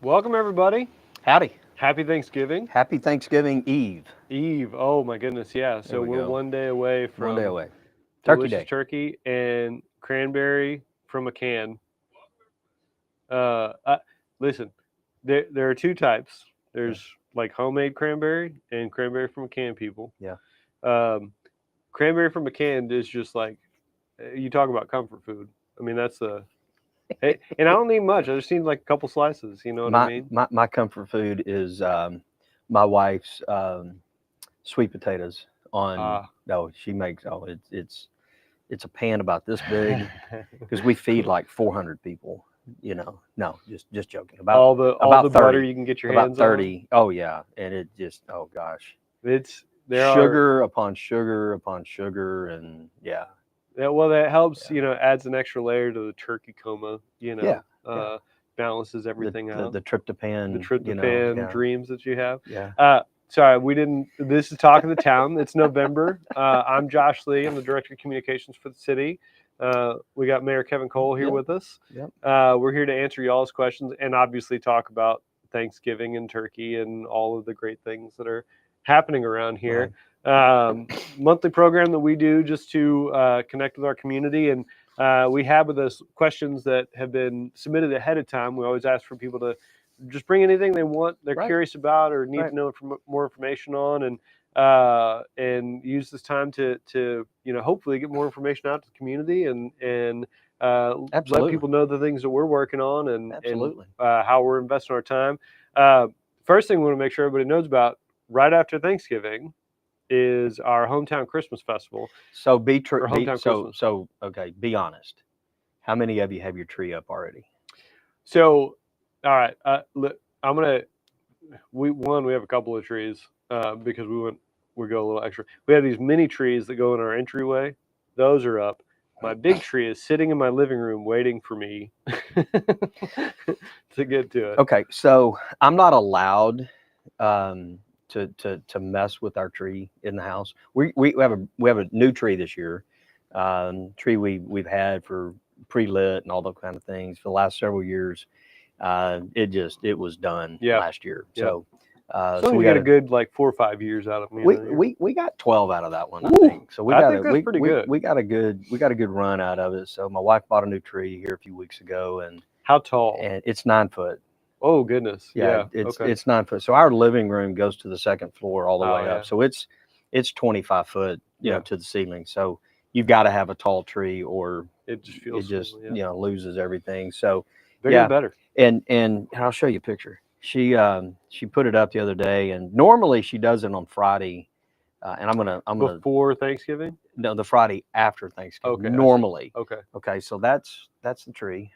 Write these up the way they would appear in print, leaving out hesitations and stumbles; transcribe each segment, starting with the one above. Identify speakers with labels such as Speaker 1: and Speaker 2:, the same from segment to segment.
Speaker 1: Welcome, everybody.
Speaker 2: Howdy.
Speaker 1: Happy Thanksgiving
Speaker 2: Happy Thanksgiving Eve.
Speaker 1: Eve. Oh, my goodness. Yeah.
Speaker 2: There
Speaker 1: So
Speaker 2: we
Speaker 1: we're
Speaker 2: go.
Speaker 1: one day away
Speaker 2: One day
Speaker 1: from
Speaker 2: away. Turkey
Speaker 1: delicious
Speaker 2: Day.
Speaker 1: turkey and cranberry from a can. Uh, uh, Listen, there are two types.
Speaker 2: Yeah.
Speaker 1: There's like homemade cranberry and cranberry from a can, people.
Speaker 2: Yeah.
Speaker 1: Um, Cranberry from a can is just like, you talk about comfort food. I mean, that's the. And I don't need much. I just need like a couple slices. You know what I
Speaker 2: My
Speaker 1: mean?
Speaker 2: my, my comfort food is my wife's sweet potatoes on
Speaker 1: Ah.
Speaker 2: no, she makes it's a pan about this big because we feed like 400 people, No, just joking. About
Speaker 1: all the
Speaker 2: about
Speaker 1: butter
Speaker 2: 30.
Speaker 1: you can get your
Speaker 2: About
Speaker 1: hands on.
Speaker 2: 30. Oh yeah, and it just oh gosh.
Speaker 1: It's there are
Speaker 2: Sugar upon sugar upon sugar and yeah.
Speaker 1: Yeah, well, that helps.
Speaker 2: Yeah.
Speaker 1: Adds an extra layer to the turkey coma.
Speaker 2: Yeah. Yeah.
Speaker 1: Balances
Speaker 2: the
Speaker 1: everything
Speaker 2: the,
Speaker 1: out.
Speaker 2: the
Speaker 1: The
Speaker 2: tryptophan,
Speaker 1: tryptophan
Speaker 2: yeah,
Speaker 1: dreams that you have.
Speaker 2: yeah,
Speaker 1: Sorry, we didn't. This is Talk of the Town. It's November. I'm Josh Lee. I'm the director of communications for the city. We got Mayor Kevin Cole here
Speaker 2: yep,
Speaker 1: with us.
Speaker 2: yep.
Speaker 1: We're here to answer y'all's questions and obviously talk about Thanksgiving and turkey and all of the great things that are happening around here.
Speaker 2: Right.
Speaker 1: Monthly program that we do just to connect with our community, and we have with us questions that have been submitted ahead of time. We always ask for people to just bring anything they want, they're
Speaker 2: Right.
Speaker 1: curious about, or need
Speaker 2: Right.
Speaker 1: to know more information on, and use this time to hopefully get more information out to the community and let
Speaker 2: Absolutely.
Speaker 1: people know the things that we're working on and
Speaker 2: Absolutely.
Speaker 1: how we're investing our time. Uh, First thing we want to make sure everybody knows about right after Thanksgiving is our hometown Christmas festival
Speaker 2: So be true.
Speaker 1: or
Speaker 2: Be
Speaker 1: hometown
Speaker 2: so
Speaker 1: Christmas.
Speaker 2: so. Okay. Be honest. How many of you have your tree up already?
Speaker 1: So, all right, I'm gonna we have a couple of trees because we go a little extra. We have these mini trees that go in our entryway. Those are up. My big tree is sitting in my living room waiting for me to get to it.
Speaker 2: Okay. So I'm not allowed um, to mess with our tree in the house. We have a new tree this year. Tree we've had for pre-lit and all those kind of things for the last several years. It was done
Speaker 1: Yeah,
Speaker 2: last year.
Speaker 1: yeah.
Speaker 2: So
Speaker 1: As long
Speaker 2: so
Speaker 1: as
Speaker 2: we
Speaker 1: you get
Speaker 2: got
Speaker 1: a good like 4 or 5 years out of me,
Speaker 2: we got 12 out of that one, I
Speaker 1: Ooh,
Speaker 2: think. So
Speaker 1: I think that's pretty
Speaker 2: we
Speaker 1: good.
Speaker 2: we got a good run out of it. So my wife bought a new tree here a few weeks ago,
Speaker 1: How tall?
Speaker 2: and it's 9 foot.
Speaker 1: Oh goodness,
Speaker 2: Yeah,
Speaker 1: yeah.
Speaker 2: it's
Speaker 1: Okay.
Speaker 2: it's 9 foot. So our living room goes to the second floor all the
Speaker 1: Oh
Speaker 2: way
Speaker 1: yeah,
Speaker 2: up. So it's 25 foot,
Speaker 1: yeah.
Speaker 2: to the ceiling. So you've got to have a tall tree, or
Speaker 1: It just
Speaker 2: it
Speaker 1: feels
Speaker 2: just
Speaker 1: small. Yeah,
Speaker 2: loses everything. So
Speaker 1: bigger the
Speaker 2: yeah,
Speaker 1: better.
Speaker 2: and I'll show you a picture. She put it up the other day, and normally she does it on Friday, and I'm gonna
Speaker 1: Before Thanksgiving.
Speaker 2: no, the Friday after Thanksgiving
Speaker 1: Okay, I see.
Speaker 2: normally.
Speaker 1: Okay.
Speaker 2: Okay, so that's the tree.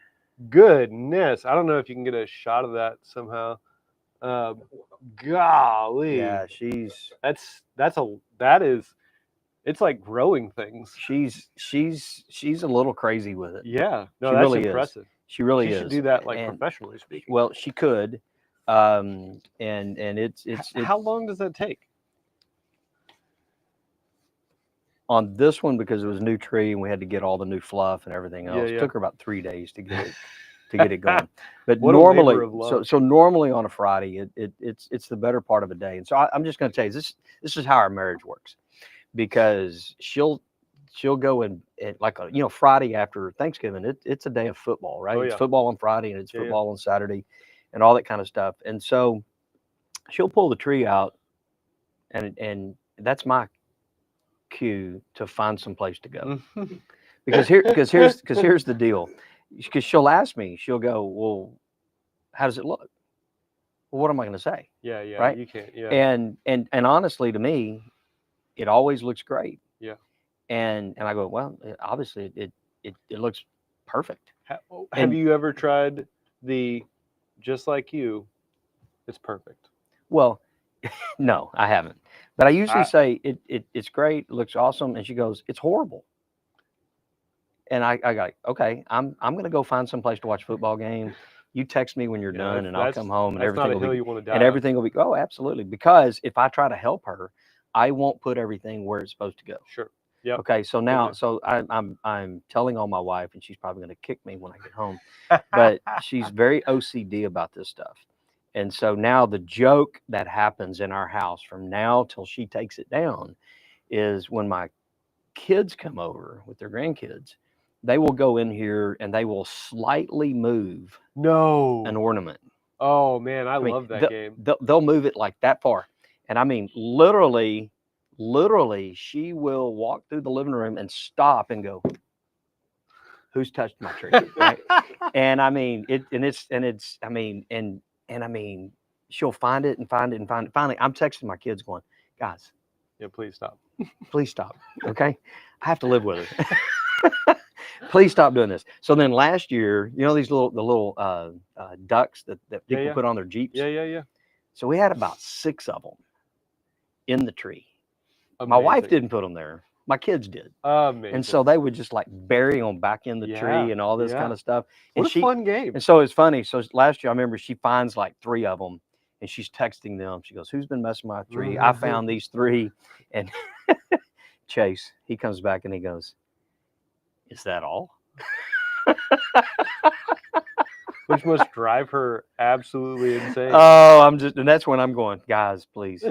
Speaker 1: Goodness, I don't know if you can get a shot of that somehow. Uh, Golly,
Speaker 2: Yeah,
Speaker 1: that is it's like growing things.
Speaker 2: she's a little crazy with it.
Speaker 1: Yeah, no,
Speaker 2: She
Speaker 1: that's
Speaker 2: really is.
Speaker 1: impressive.
Speaker 2: She really
Speaker 1: She should
Speaker 2: is.
Speaker 1: do that like
Speaker 2: And
Speaker 1: professionally speaking.
Speaker 2: well, she could, and it's
Speaker 1: How long does that take?
Speaker 2: on this one because it was a new tree and we had to get all the new fluff and everything
Speaker 1: Yeah,
Speaker 2: else. It
Speaker 1: yeah.
Speaker 2: took her about 3 days to get it going. But
Speaker 1: What a
Speaker 2: normally,
Speaker 1: labor of love.
Speaker 2: so normally on a Friday, it's the better part of a day. And so I'm just going to tell you this is how our marriage works, because she'll go and like Friday after Thanksgiving, it's a day of football, right?
Speaker 1: Oh
Speaker 2: It's
Speaker 1: yeah,
Speaker 2: football on Friday and it's
Speaker 1: yeah, yeah.
Speaker 2: football on Saturday, and all that kind of stuff. And so she'll pull the tree out, and that's my cue to find some place to go, because here's the deal, because she'll ask me, she'll go, well, how does it look? Well, what am I going to say?
Speaker 1: Yeah, yeah.
Speaker 2: Right.
Speaker 1: You can't. Yeah,
Speaker 2: And honestly, to me, it always looks great.
Speaker 1: yeah.
Speaker 2: And I go, well, obviously it looks perfect.
Speaker 1: Have
Speaker 2: And
Speaker 1: you ever tried the just like you? It's perfect.
Speaker 2: well, no, I haven't. But I usually
Speaker 1: I
Speaker 2: say it's great, it looks awesome, and she goes, it's horrible. And I go, okay, I'm gonna go find some place to watch a football game. You text me when you're
Speaker 1: yeah.
Speaker 2: done, and I'll come home, and
Speaker 1: That's not
Speaker 2: everything
Speaker 1: a
Speaker 2: will
Speaker 1: hill
Speaker 2: be
Speaker 1: you want to
Speaker 2: and
Speaker 1: die on.
Speaker 2: everything will be oh, absolutely. Because if I try to help her, I won't put everything where it's supposed to go.
Speaker 1: Sure. Yep.
Speaker 2: Okay, so
Speaker 1: Been
Speaker 2: now, so I'm telling on my wife, and she's probably gonna kick me when I get home. But she's very OCD about this stuff. And so now the joke that happens in our house from now till she takes it down is when my kids come over with their grandkids, they will go in here and they will slightly move an
Speaker 1: No.
Speaker 2: ornament.
Speaker 1: Oh man, I
Speaker 2: mean,
Speaker 1: love that game.
Speaker 2: They'll move it like that far. And I mean, literally, she will walk through the living room and stop and go, "Who's touched my tree?" Right? And I mean, I mean, she'll find it and find it and find it. Finally, I'm texting my kids going, "Guys,
Speaker 1: Yeah, please stop.
Speaker 2: please stop. Okay, I have to live with her. Please stop doing this." So then last year, the little ducks that people
Speaker 1: yeah.
Speaker 2: put on their Jeeps.
Speaker 1: Yeah.
Speaker 2: So we had about 6 of them in the tree.
Speaker 1: Amazing.
Speaker 2: My wife didn't put them there. My kids did.
Speaker 1: Amazing.
Speaker 2: And so they would just like bury them back in the tree and all this kind of stuff.
Speaker 1: What
Speaker 2: And
Speaker 1: a fun game.
Speaker 2: And so it's funny. So last year, I remember she finds like 3 of them and she's texting them. She goes, "Who's been messing with my tree? I found these 3." And Chase, he comes back and he goes, "Is that all?"
Speaker 1: Which must drive her absolutely insane.
Speaker 2: Oh, and that's when I'm going, guys, please,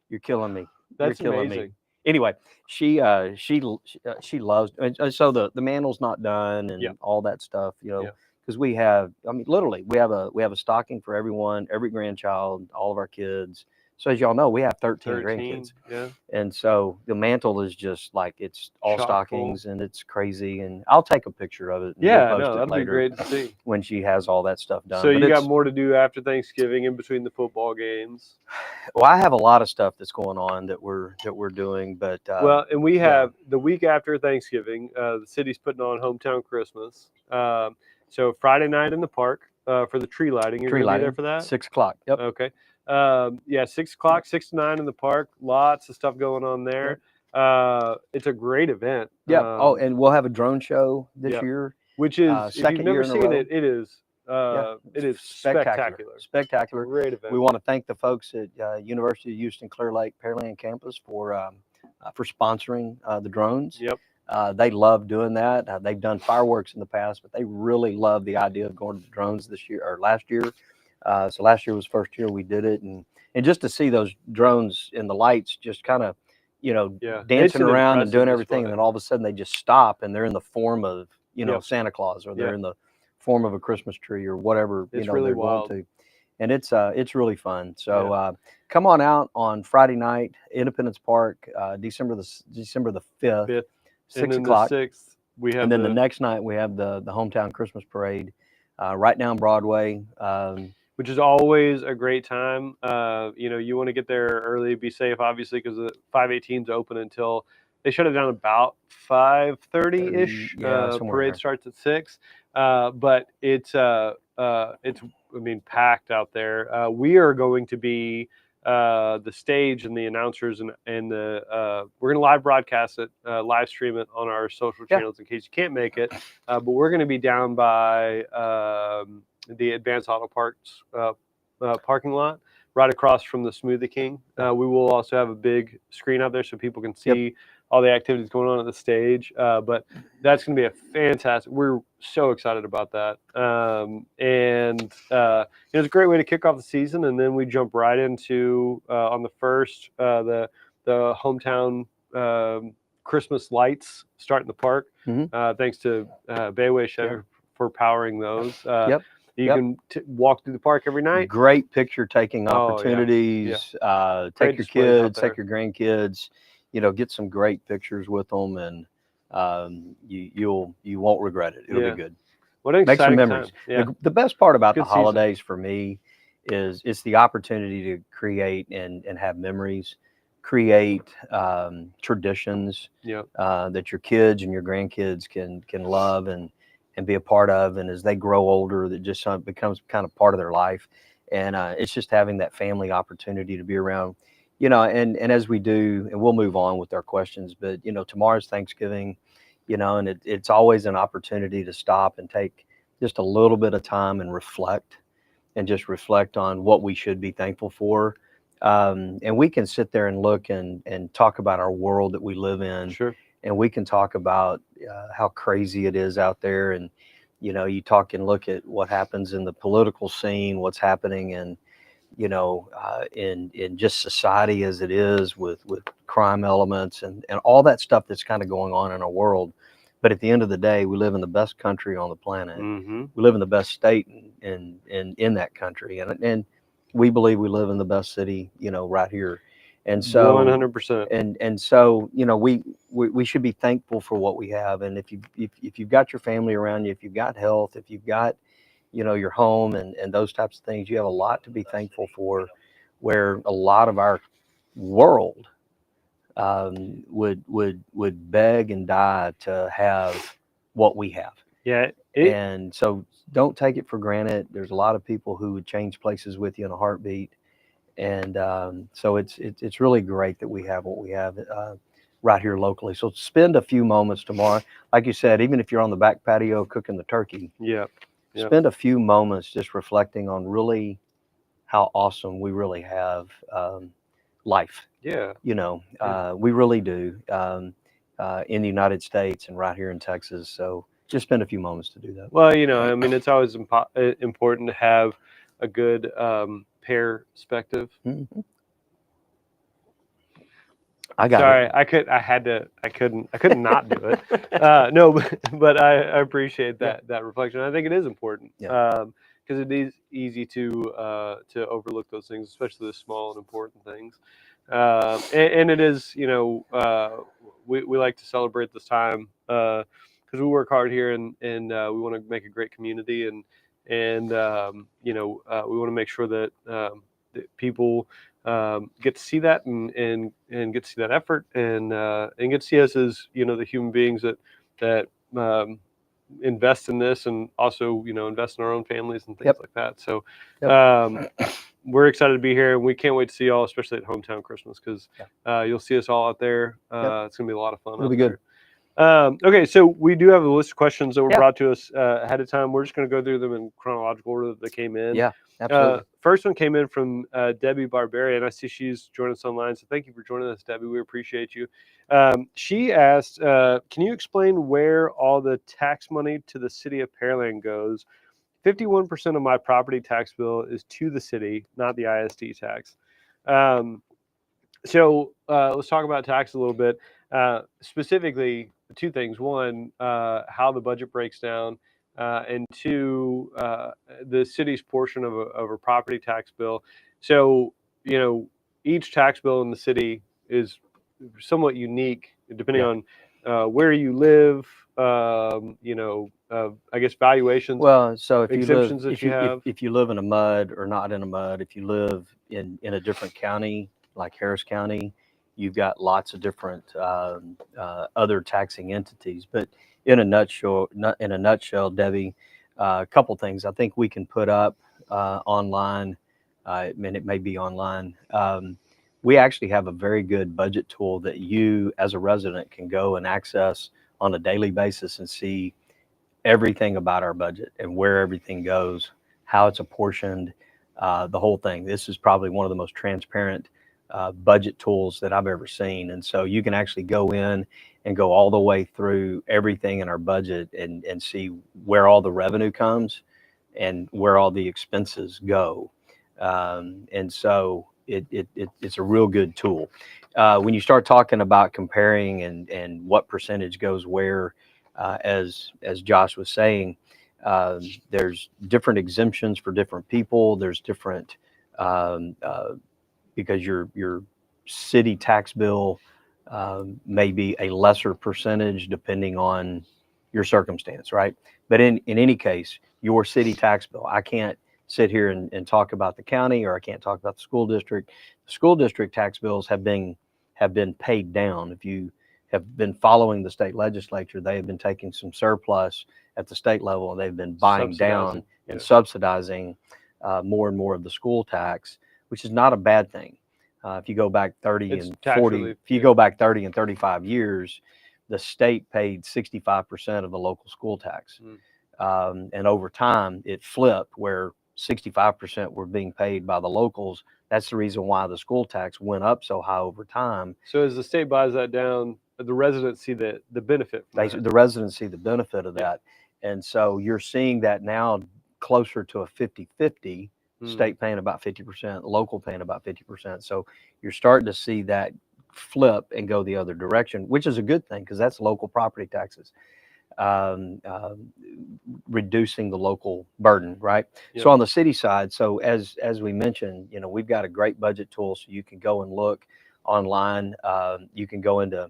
Speaker 2: you're killing me.
Speaker 1: That's
Speaker 2: You're killing
Speaker 1: amazing.
Speaker 2: me. Anyway, she loves, and so the mantel's not done and all that stuff, because we have, I mean, literally, we have a stocking for everyone, every grandchild, all of our kids. So as y'all know, we have 13 grandkids.
Speaker 1: Yeah.
Speaker 2: And so the mantle is just like, it's all
Speaker 1: Chock
Speaker 2: stockings and it's crazy. And I'll take a picture of it. And
Speaker 1: Yeah,
Speaker 2: we'll post it
Speaker 1: that'd
Speaker 2: later
Speaker 1: be great to see
Speaker 2: when she has all that stuff done.
Speaker 1: So you got more to do after Thanksgiving in between the football games?
Speaker 2: Well, I have a lot of stuff that's going on that we're doing, but
Speaker 1: well, and we have the week after Thanksgiving, the city's putting on Hometown Christmas. So Friday night in the park for the tree lighting. You're going to be there for that?
Speaker 2: 6 o'clock. Yep.
Speaker 1: Okay. 6 o'clock, 6 to 9 in the park. Lots of stuff going on there. Yep. It's a great event.
Speaker 2: Yeah. And we'll have a drone show this year,
Speaker 1: which is if you've never seen it, it is spectacular. Great event.
Speaker 2: We want to thank the folks at University of Houston Clear Lake Pearland campus for sponsoring the drones.
Speaker 1: Yep.
Speaker 2: They love doing that. They've done fireworks in the past, but they really love the idea of going to the drones this year or last year. So last year was the first year we did it, and just to see those drones and the lights just kind of, dancing around and doing everything, and then all of a sudden they just stop and they're in the form of, Santa Claus, or they're in the form of a Christmas tree or whatever,
Speaker 1: it's really
Speaker 2: they're
Speaker 1: wild.
Speaker 2: going to. And it's really fun. So come on out on Friday night, Independence Park, December the 5th, 6 o'clock.
Speaker 1: The 6th, we have,
Speaker 2: and then the next night we have the Hometown Christmas Parade right down Broadway.
Speaker 1: Which is always a great time. You want to get there early, be safe, obviously, because the 518 is open until they shut it down about 5:30-ish. Parade starts at 6. But it's packed out there. We are going to be the stage and the announcers and we're going to live broadcast it, live stream it on our social channels in case you can't make it. But we're going to be down by the Advanced Auto Parts parking lot, right across from the Smoothie King. We will also have a big screen out there so people can see all the activities going on at the stage. But that's going to be a fantastic. We're so excited about that. It's a great way to kick off the season, and then we jump right into on the 1st the hometown Christmas lights start in the park. Thanks to Bayway Chevy for powering those. You can walk through the park every night.
Speaker 2: Great picture taking opportunities. Take your kids, take your grandkids. Get some great pictures with them, and you won't regret it. It'll be good.
Speaker 1: What an
Speaker 2: Make some
Speaker 1: exciting
Speaker 2: memories.
Speaker 1: time.
Speaker 2: The best part about
Speaker 1: Good
Speaker 2: the holidays for me is it's the opportunity to create and have memories, create traditions that your kids and your grandkids can love and be a part of, and as they grow older, that just becomes kind of part of their life. And it's just having that family opportunity to be around, and as we do, and we'll move on with our questions, but tomorrow's Thanksgiving, and it's always an opportunity to stop and take just a little bit of time and reflect on what we should be thankful for. And we can sit there and look and talk about our world that we live in.
Speaker 1: Sure.
Speaker 2: And we can talk about how crazy it is out there, and You know, you talk and look at what happens in the political scene, what's happening in, you know, in just society as it is with crime elements and all that stuff that's kind of going on in our world. But at the end of the day, we live in the best country on the planet.
Speaker 1: Mm-hmm.
Speaker 2: We live in the best state in that country, and we believe we live in the best city, you know, right here. And so
Speaker 1: 100%.
Speaker 2: and so, you know, we should be thankful for what we have. And if you've got your family around you, if you've got health, if you've got, you know, your home and those types of things, you have a lot to be thankful for, where a lot of our world would beg and die to have what we have.
Speaker 1: Yeah.
Speaker 2: And so don't take it for granted. There's a lot of people who would change places with you in a heartbeat. And so it's really great that we have what we have right here locally. So spend a few moments tomorrow, like you said, even if you're on the back patio cooking the turkey,
Speaker 1: Yeah. Yeah.
Speaker 2: spend a few moments just reflecting on really how awesome we really have life.
Speaker 1: Yeah.
Speaker 2: You know, we really do in the United States and right here in Texas. So just spend a few moments to do that.
Speaker 1: Well, you know, I mean, it's always important to have a good perspective.
Speaker 2: Mhm. I got
Speaker 1: Sorry,
Speaker 2: it.
Speaker 1: I couldn't not do it. No, but I appreciate that reflection. I think it is important
Speaker 2: Yeah.
Speaker 1: because it is easy to overlook those things, especially the small and important things. And it is, you know, we like to celebrate this time because we work hard here and we want to make a great community and you know, we want to make sure that, that people get to see that and get to see that effort and get to see us as, you know, the human beings that invest in this and also, you know, invest in our own families and things
Speaker 2: Yep.
Speaker 1: like that. So
Speaker 2: Yep.
Speaker 1: we're excited to be here and we can't wait to see y'all, especially at Hometown Christmas, because
Speaker 2: Yeah.
Speaker 1: you'll see us all out there.
Speaker 2: Yep.
Speaker 1: It's gonna be a lot of fun.
Speaker 2: It'll
Speaker 1: out
Speaker 2: be good.
Speaker 1: there. Okay, so we do have a list of questions that were
Speaker 2: Yeah.
Speaker 1: brought to us ahead of time. We're just going to go through them in chronological order that they came in.
Speaker 2: Yeah, absolutely.
Speaker 1: First one came in from Debbie Barbarian. I see she's joining us online, so thank you for joining us, Debbie. We appreciate you. She asked, can you explain where all the tax money to the city of Pearland goes? 51% of my property tax bill is to the city, not the ISD tax. So let's talk about tax a little bit. Specifically, two things. One, how the budget breaks down, and two, the city's portion of a property tax bill. So, you know, each tax bill in the city is somewhat unique depending
Speaker 2: Yeah.
Speaker 1: on where you live, you know, I guess valuations,
Speaker 2: Well, so if you live,
Speaker 1: exemptions that
Speaker 2: if
Speaker 1: you
Speaker 2: you
Speaker 1: have.
Speaker 2: if you live in a mud or not in a mud, if you live in a different county like Harris County, you've got lots of different other taxing entities. But in a nutshell, Debbie, a couple things I think we can put up online. And it may be online. We actually have a very good budget tool that you, as a resident, can go and access on a daily basis and see everything about our budget and where everything goes, how it's apportioned, the whole thing. This is probably one of the most transparent budget tools that I've ever seen. And so you can actually go in and go all the way through everything in our budget and see where all the revenue comes and where all the expenses go. And so it's a real good tool. When you start talking about comparing and what percentage goes where, as Josh was saying, there's different exemptions for different people. There's different because your city tax bill may be a lesser percentage depending on your circumstance, right? But in any case, your city tax bill, I can't sit here and talk about the county, or I can't talk about the school district. The school district tax bills have been paid down. If you have been following the state legislature, they have been taking some surplus at the state level, and they've been buying down and subsidizing more and more of the school tax, which is not a bad thing. If you go back 30
Speaker 1: It's
Speaker 2: and
Speaker 1: tax
Speaker 2: 40,
Speaker 1: relief,
Speaker 2: if you go back 30 and 35 years, the state paid 65% of the local school tax. And over time, it flipped where 65% were being paid by the locals. That's the reason why the school tax went up so high over time.
Speaker 1: So as the state buys that down, the residents see the benefit from that.
Speaker 2: The residents see the benefit of that. And so you're seeing that now closer to a 50-50, state paying about 50%, local paying about 50%. So you're starting to see that flip and go the other direction, which is a good thing because that's local property taxes, reducing the local burden, right?
Speaker 1: Yep.
Speaker 2: So on the city side, so as we mentioned, we've got a great budget tool, so you can go and look online. You can go into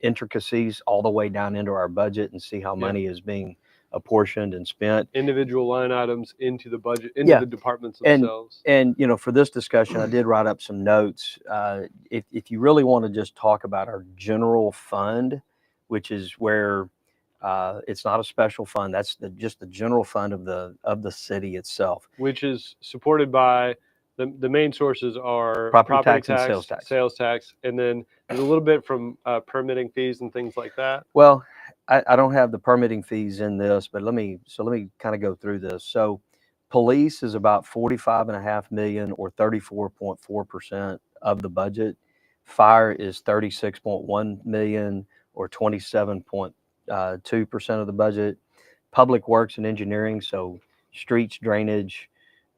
Speaker 2: intricacies all the way down into our budget and see how money is being apportioned and spent.
Speaker 1: Individual line items into the budget, into the departments themselves.
Speaker 2: And for this discussion, I did write up some notes. If you really want to just talk about our general fund, which is where it's not a special fund, that's just the general fund of the city itself,
Speaker 1: which is supported by the main sources are
Speaker 2: property tax and sales tax,
Speaker 1: and then there's a little bit from permitting fees and things like that.
Speaker 2: Well, I don't have the permitting fees in this, but let me kind of go through this. So police is about 45.5 million, or 34.4% of the budget. Fire is 36.1 million, or 27.2% of the budget. Public works and engineering, so streets, drainage,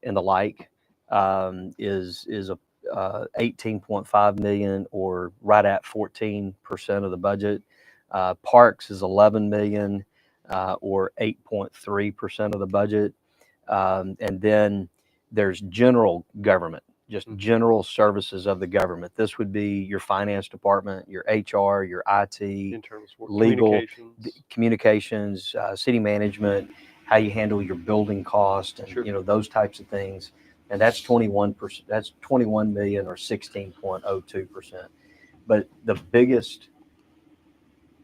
Speaker 2: and the like, is a 18.5 million, or right at 14% of the budget. Parks is 11 million, or 8.3% of the budget. And then there's general government, just general services of the government. This would be your finance department, your HR, your IT,
Speaker 1: internal support,
Speaker 2: legal, communications, city management, how you handle your building cost, and those types of things. And that's 21%. That's 21 million, or 16.02%. But the biggest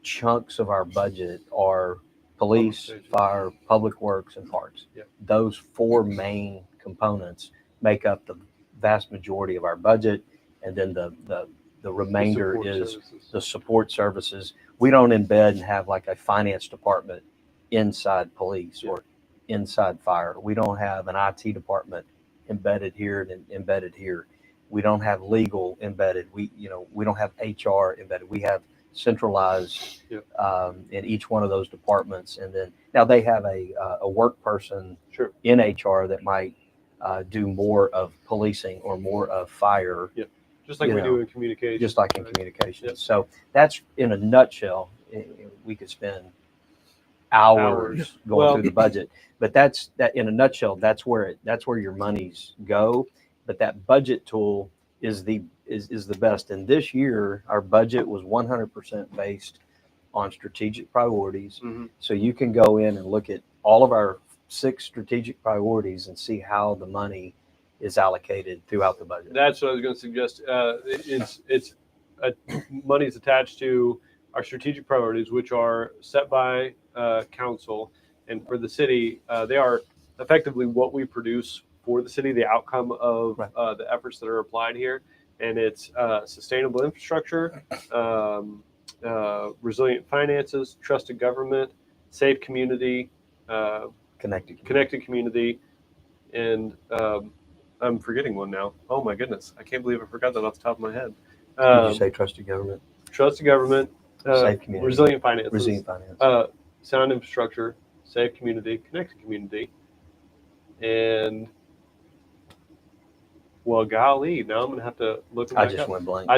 Speaker 2: chunks of our budget are police, fire, public works, and parks.
Speaker 1: Yep.
Speaker 2: Those four main components make up the vast majority of our budget, and then the remainder is the support services. We don't embed and have like a finance department inside police or inside fire. We don't have an IT department embedded here and embedded here. We don't have legal embedded. We don't have HR embedded. We have centralized in each one of those departments. And then now they have a work person in HR that might do more of policing or more of fire.
Speaker 1: Just like we do in communications.
Speaker 2: Just like in communications. So that's, in a nutshell, we could spend hours going through the budget. But that's in a nutshell. That's where your monies go. But that budget tool is the best. And this year, our budget was 100% based on strategic priorities.
Speaker 1: Mm-hmm.
Speaker 2: So you can go in and look at all of our 6 strategic priorities and see how the money is allocated throughout the budget.
Speaker 1: That's what I was going to suggest. It's money's attached to our strategic priorities, which are set by council, and for the city, they are effectively what we produce for the city, the outcome of the efforts that are applied here. And it's sustainable infrastructure, resilient finances, trusted government, safe community, connected community, and I'm forgetting one now. Oh my goodness, I can't believe I forgot that off the top of my head.
Speaker 2: Did you say trusted government?
Speaker 1: Trusted government,
Speaker 2: safe community,
Speaker 1: resilient finances, sound infrastructure, safe community, connected community, and well, golly, now I'm going to have to look back
Speaker 2: I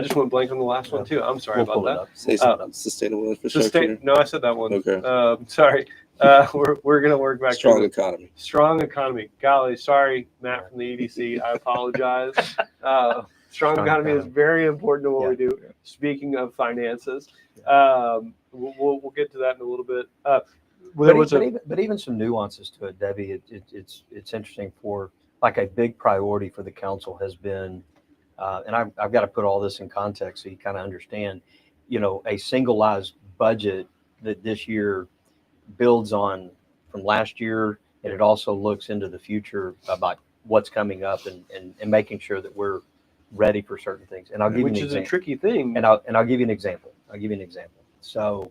Speaker 2: just went blank
Speaker 1: on the last one too. I'm sorry about that.
Speaker 3: Say sustainable infrastructure.
Speaker 1: No, I said that one.
Speaker 3: Okay.
Speaker 1: Sorry. We're going to work back.
Speaker 3: Strong economy.
Speaker 1: Strong economy. Golly, sorry, Matt from the EDC. I apologize. Strong economy is very important to what we do. Yeah. Speaking of finances, we'll get to that in a little bit.
Speaker 2: But even some nuances to it, Debbie. It's interesting. For like a big priority for the council has been, and I've got to put all this in context so you kind of understand. A singleized budget that this year builds on from last year, and it also looks into the future about what's coming up and making sure that we're ready for certain things. And I'll give you an example.
Speaker 1: Which is a tricky thing.
Speaker 2: And I'll give you an example. So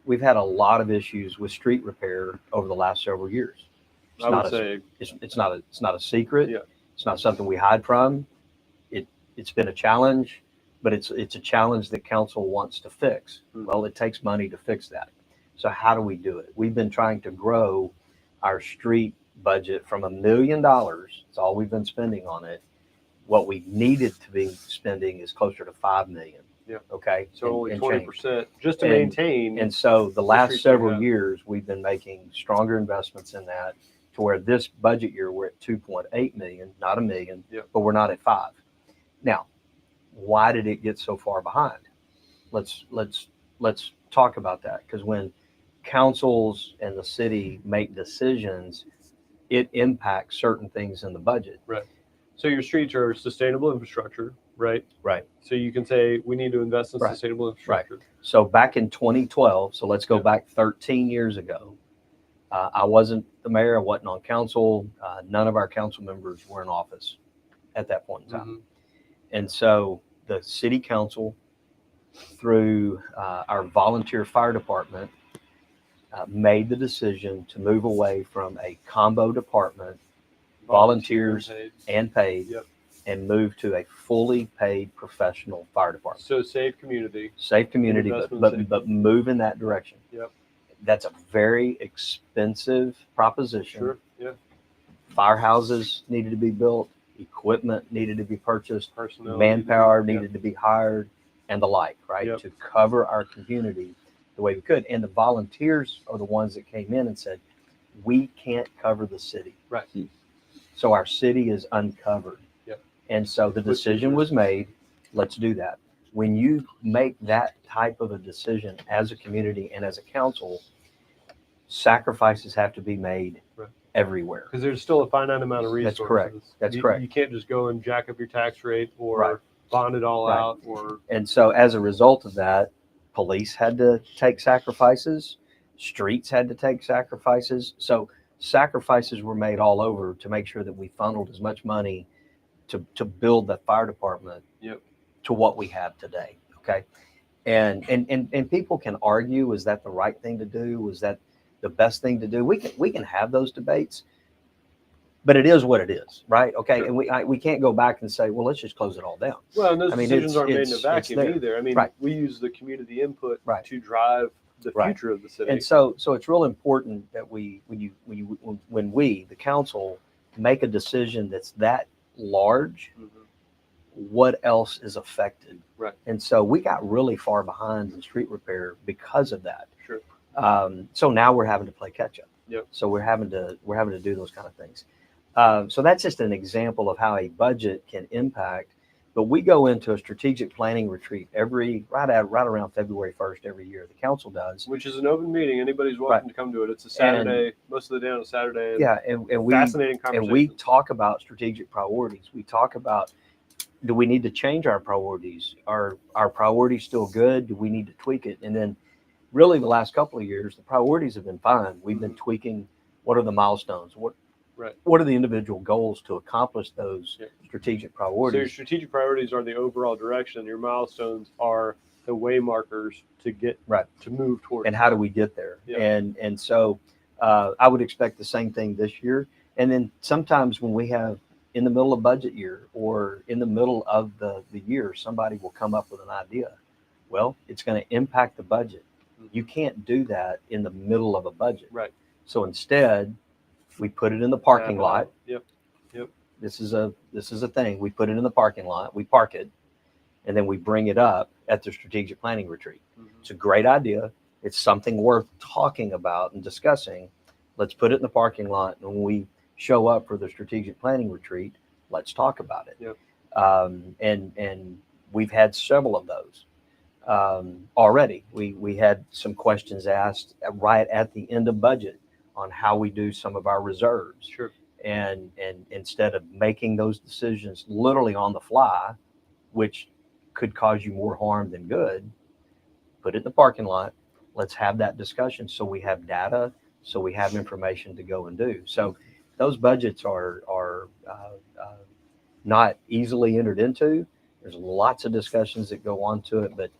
Speaker 2: we've had a lot of issues with street repair over the last several years. It's not a secret.
Speaker 1: Yeah.
Speaker 2: It's not something we hide from. It's been a challenge, but it's a challenge that council wants to fix.
Speaker 1: Mm-hmm.
Speaker 2: Well, it takes money to fix that. So how do we do it? We've been trying to grow our street budget from $1 million. It's all we've been spending on it. What we needed to be spending is closer to $5 million.
Speaker 1: Yeah.
Speaker 2: Okay.
Speaker 1: So only
Speaker 2: and
Speaker 1: 20% just to
Speaker 2: And-
Speaker 1: maintain.
Speaker 2: And so the last
Speaker 1: streets that we
Speaker 2: several
Speaker 1: have.
Speaker 2: years, we've been making stronger investments in that to where this budget year, we're at 2.8 million, not $1 million,
Speaker 1: Yep.
Speaker 2: but we're not at 5. Now, why did it get so far behind? Let's talk about that, because when councils and the city make decisions, it impacts certain things in the budget.
Speaker 1: So your streets are sustainable infrastructure, right?
Speaker 2: Right.
Speaker 1: So you can say we need to invest in
Speaker 2: Right.
Speaker 1: sustainable infrastructure.
Speaker 2: So back in 2012, so let's go
Speaker 1: Yep.
Speaker 2: back 13 years ago. I wasn't the mayor. I wasn't on council. None of our council members were in office at that point in time.
Speaker 1: Mhm.
Speaker 2: And so the city council, through our volunteer fire department, made the decision to move away from a combo department, volunteers and paid,
Speaker 1: Yep.
Speaker 2: and move to a fully paid professional fire department.
Speaker 1: So save community.
Speaker 2: Safe community,
Speaker 1: Investment
Speaker 2: but,
Speaker 1: safety.
Speaker 2: but move in that direction.
Speaker 1: Yep.
Speaker 2: That's a very expensive proposition.
Speaker 1: Sure. Yeah.
Speaker 2: Firehouses needed to be built, equipment needed to be purchased,
Speaker 1: Personnel.
Speaker 2: manpower
Speaker 1: Yep.
Speaker 2: needed to be hired, and the like, right?
Speaker 1: Yep.
Speaker 2: To cover our community the way we could. And the volunteers are the ones that came in and said, we can't cover the city.
Speaker 1: Right.
Speaker 2: So our city is uncovered.
Speaker 1: Yep.
Speaker 2: And so the decision was made, let's do that. When you make that type of a decision as a community and as a council, sacrifices have to be made
Speaker 1: Right.
Speaker 2: everywhere.
Speaker 1: Because there's still a finite amount of resources.
Speaker 2: That's correct. That's
Speaker 1: you,
Speaker 2: correct.
Speaker 1: You can't just go and jack up your tax rate or
Speaker 2: Right.
Speaker 1: bond it all
Speaker 2: Right.
Speaker 1: out or
Speaker 2: And so as a result of that, police had to take sacrifices, streets had to take sacrifices. So sacrifices were made all over to make sure that we funneled as much money to build the fire department
Speaker 1: Yep.
Speaker 2: to what we have today. Okay. And people can argue, is that the right thing to do? Was that the best thing to do? We can have those debates, but it is what it is, right? Okay.
Speaker 1: Sure.
Speaker 2: And we can't go back and say, well, let's just close it all down.
Speaker 1: well, and those
Speaker 2: I mean,
Speaker 1: decisions
Speaker 2: it's-
Speaker 1: aren't made in a
Speaker 2: it's
Speaker 1: vacuum
Speaker 2: there.
Speaker 1: either. I mean,
Speaker 2: Right.
Speaker 1: we use the community input
Speaker 2: Right.
Speaker 1: to drive the
Speaker 2: Right.
Speaker 1: future of the city.
Speaker 2: And so it's real important that when we, the council, make a decision that's that large,
Speaker 1: Mhm.
Speaker 2: what else is affected?
Speaker 1: Right.
Speaker 2: And so we got really far behind in street repair because of that.
Speaker 1: Sure.
Speaker 2: So now we're having to play catch up.
Speaker 1: Yep.
Speaker 2: So we're having to do those kind of things. So that's just an example of how a budget can impact. But we go into a strategic planning retreat right around February 1st every year. The council does.
Speaker 1: Which is an open meeting. Anybody's welcome to come to it. It's a Saturday. Most of the day on a Saturday.
Speaker 2: Yeah, and we
Speaker 1: Fascinating conversation.
Speaker 2: and we talk about strategic priorities. We talk about, do we need to change our priorities? Are our priorities still good? Do we need to tweak it? And then really the last couple of years, the priorities have been fine. We've been tweaking, what are the milestones?
Speaker 1: Right.
Speaker 2: What are the individual goals to accomplish those
Speaker 1: Yeah.
Speaker 2: strategic
Speaker 1: So your
Speaker 2: priorities?
Speaker 1: strategic priorities are the overall direction. Your milestones are the way markers to get
Speaker 2: Right.
Speaker 1: to move towards.
Speaker 2: And how do we get there?
Speaker 1: Yeah.
Speaker 2: And so I would expect the same thing this year. And then sometimes when we have in the middle of budget year or in the middle of the year, somebody will come up with an idea. Well, it's going to impact the budget. You can't do that in the middle of a budget.
Speaker 1: Right.
Speaker 2: So instead, we put it in the parking lot.
Speaker 1: Yep.
Speaker 2: This is a thing. We put it in the parking lot. We park it, and then we bring it up at the strategic planning retreat.
Speaker 1: Mhm.
Speaker 2: It's a great idea. It's something worth talking about and discussing. Let's put it in the parking lot. And when we show up for the strategic planning retreat, let's talk about it.
Speaker 1: Yep.
Speaker 2: And we've had several of those already. We had some questions asked right at the end of budget on how we do some of our reserves.
Speaker 1: Sure.
Speaker 2: And instead of making those decisions literally on the fly, which could cause you more harm than good, put it in the parking lot. Let's have that discussion so we have data, so we have information to go and do. So those budgets are not easily entered into. There's lots of discussions that go on to it, but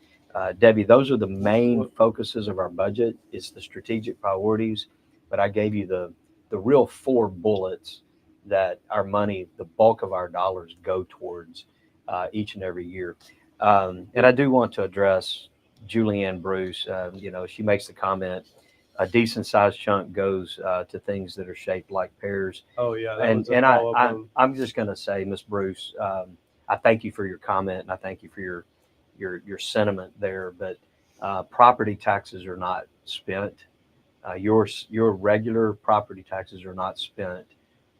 Speaker 2: Debbie, those are the main focuses of our budget. It's the strategic priorities, but I gave you the real 4 bullets that our money, the bulk of our dollars go towards each and every year. And I do want to address Julianne Bruce. She makes the comment, a decent sized chunk goes to things that are shaped like pears.
Speaker 1: Oh yeah, that
Speaker 2: And
Speaker 1: was a
Speaker 2: and
Speaker 1: follow-up on-
Speaker 2: I'm just going to say, Miss Bruce, I thank you for your comment, and I thank you for your sentiment there. But property taxes are not spent. Your regular property taxes are not spent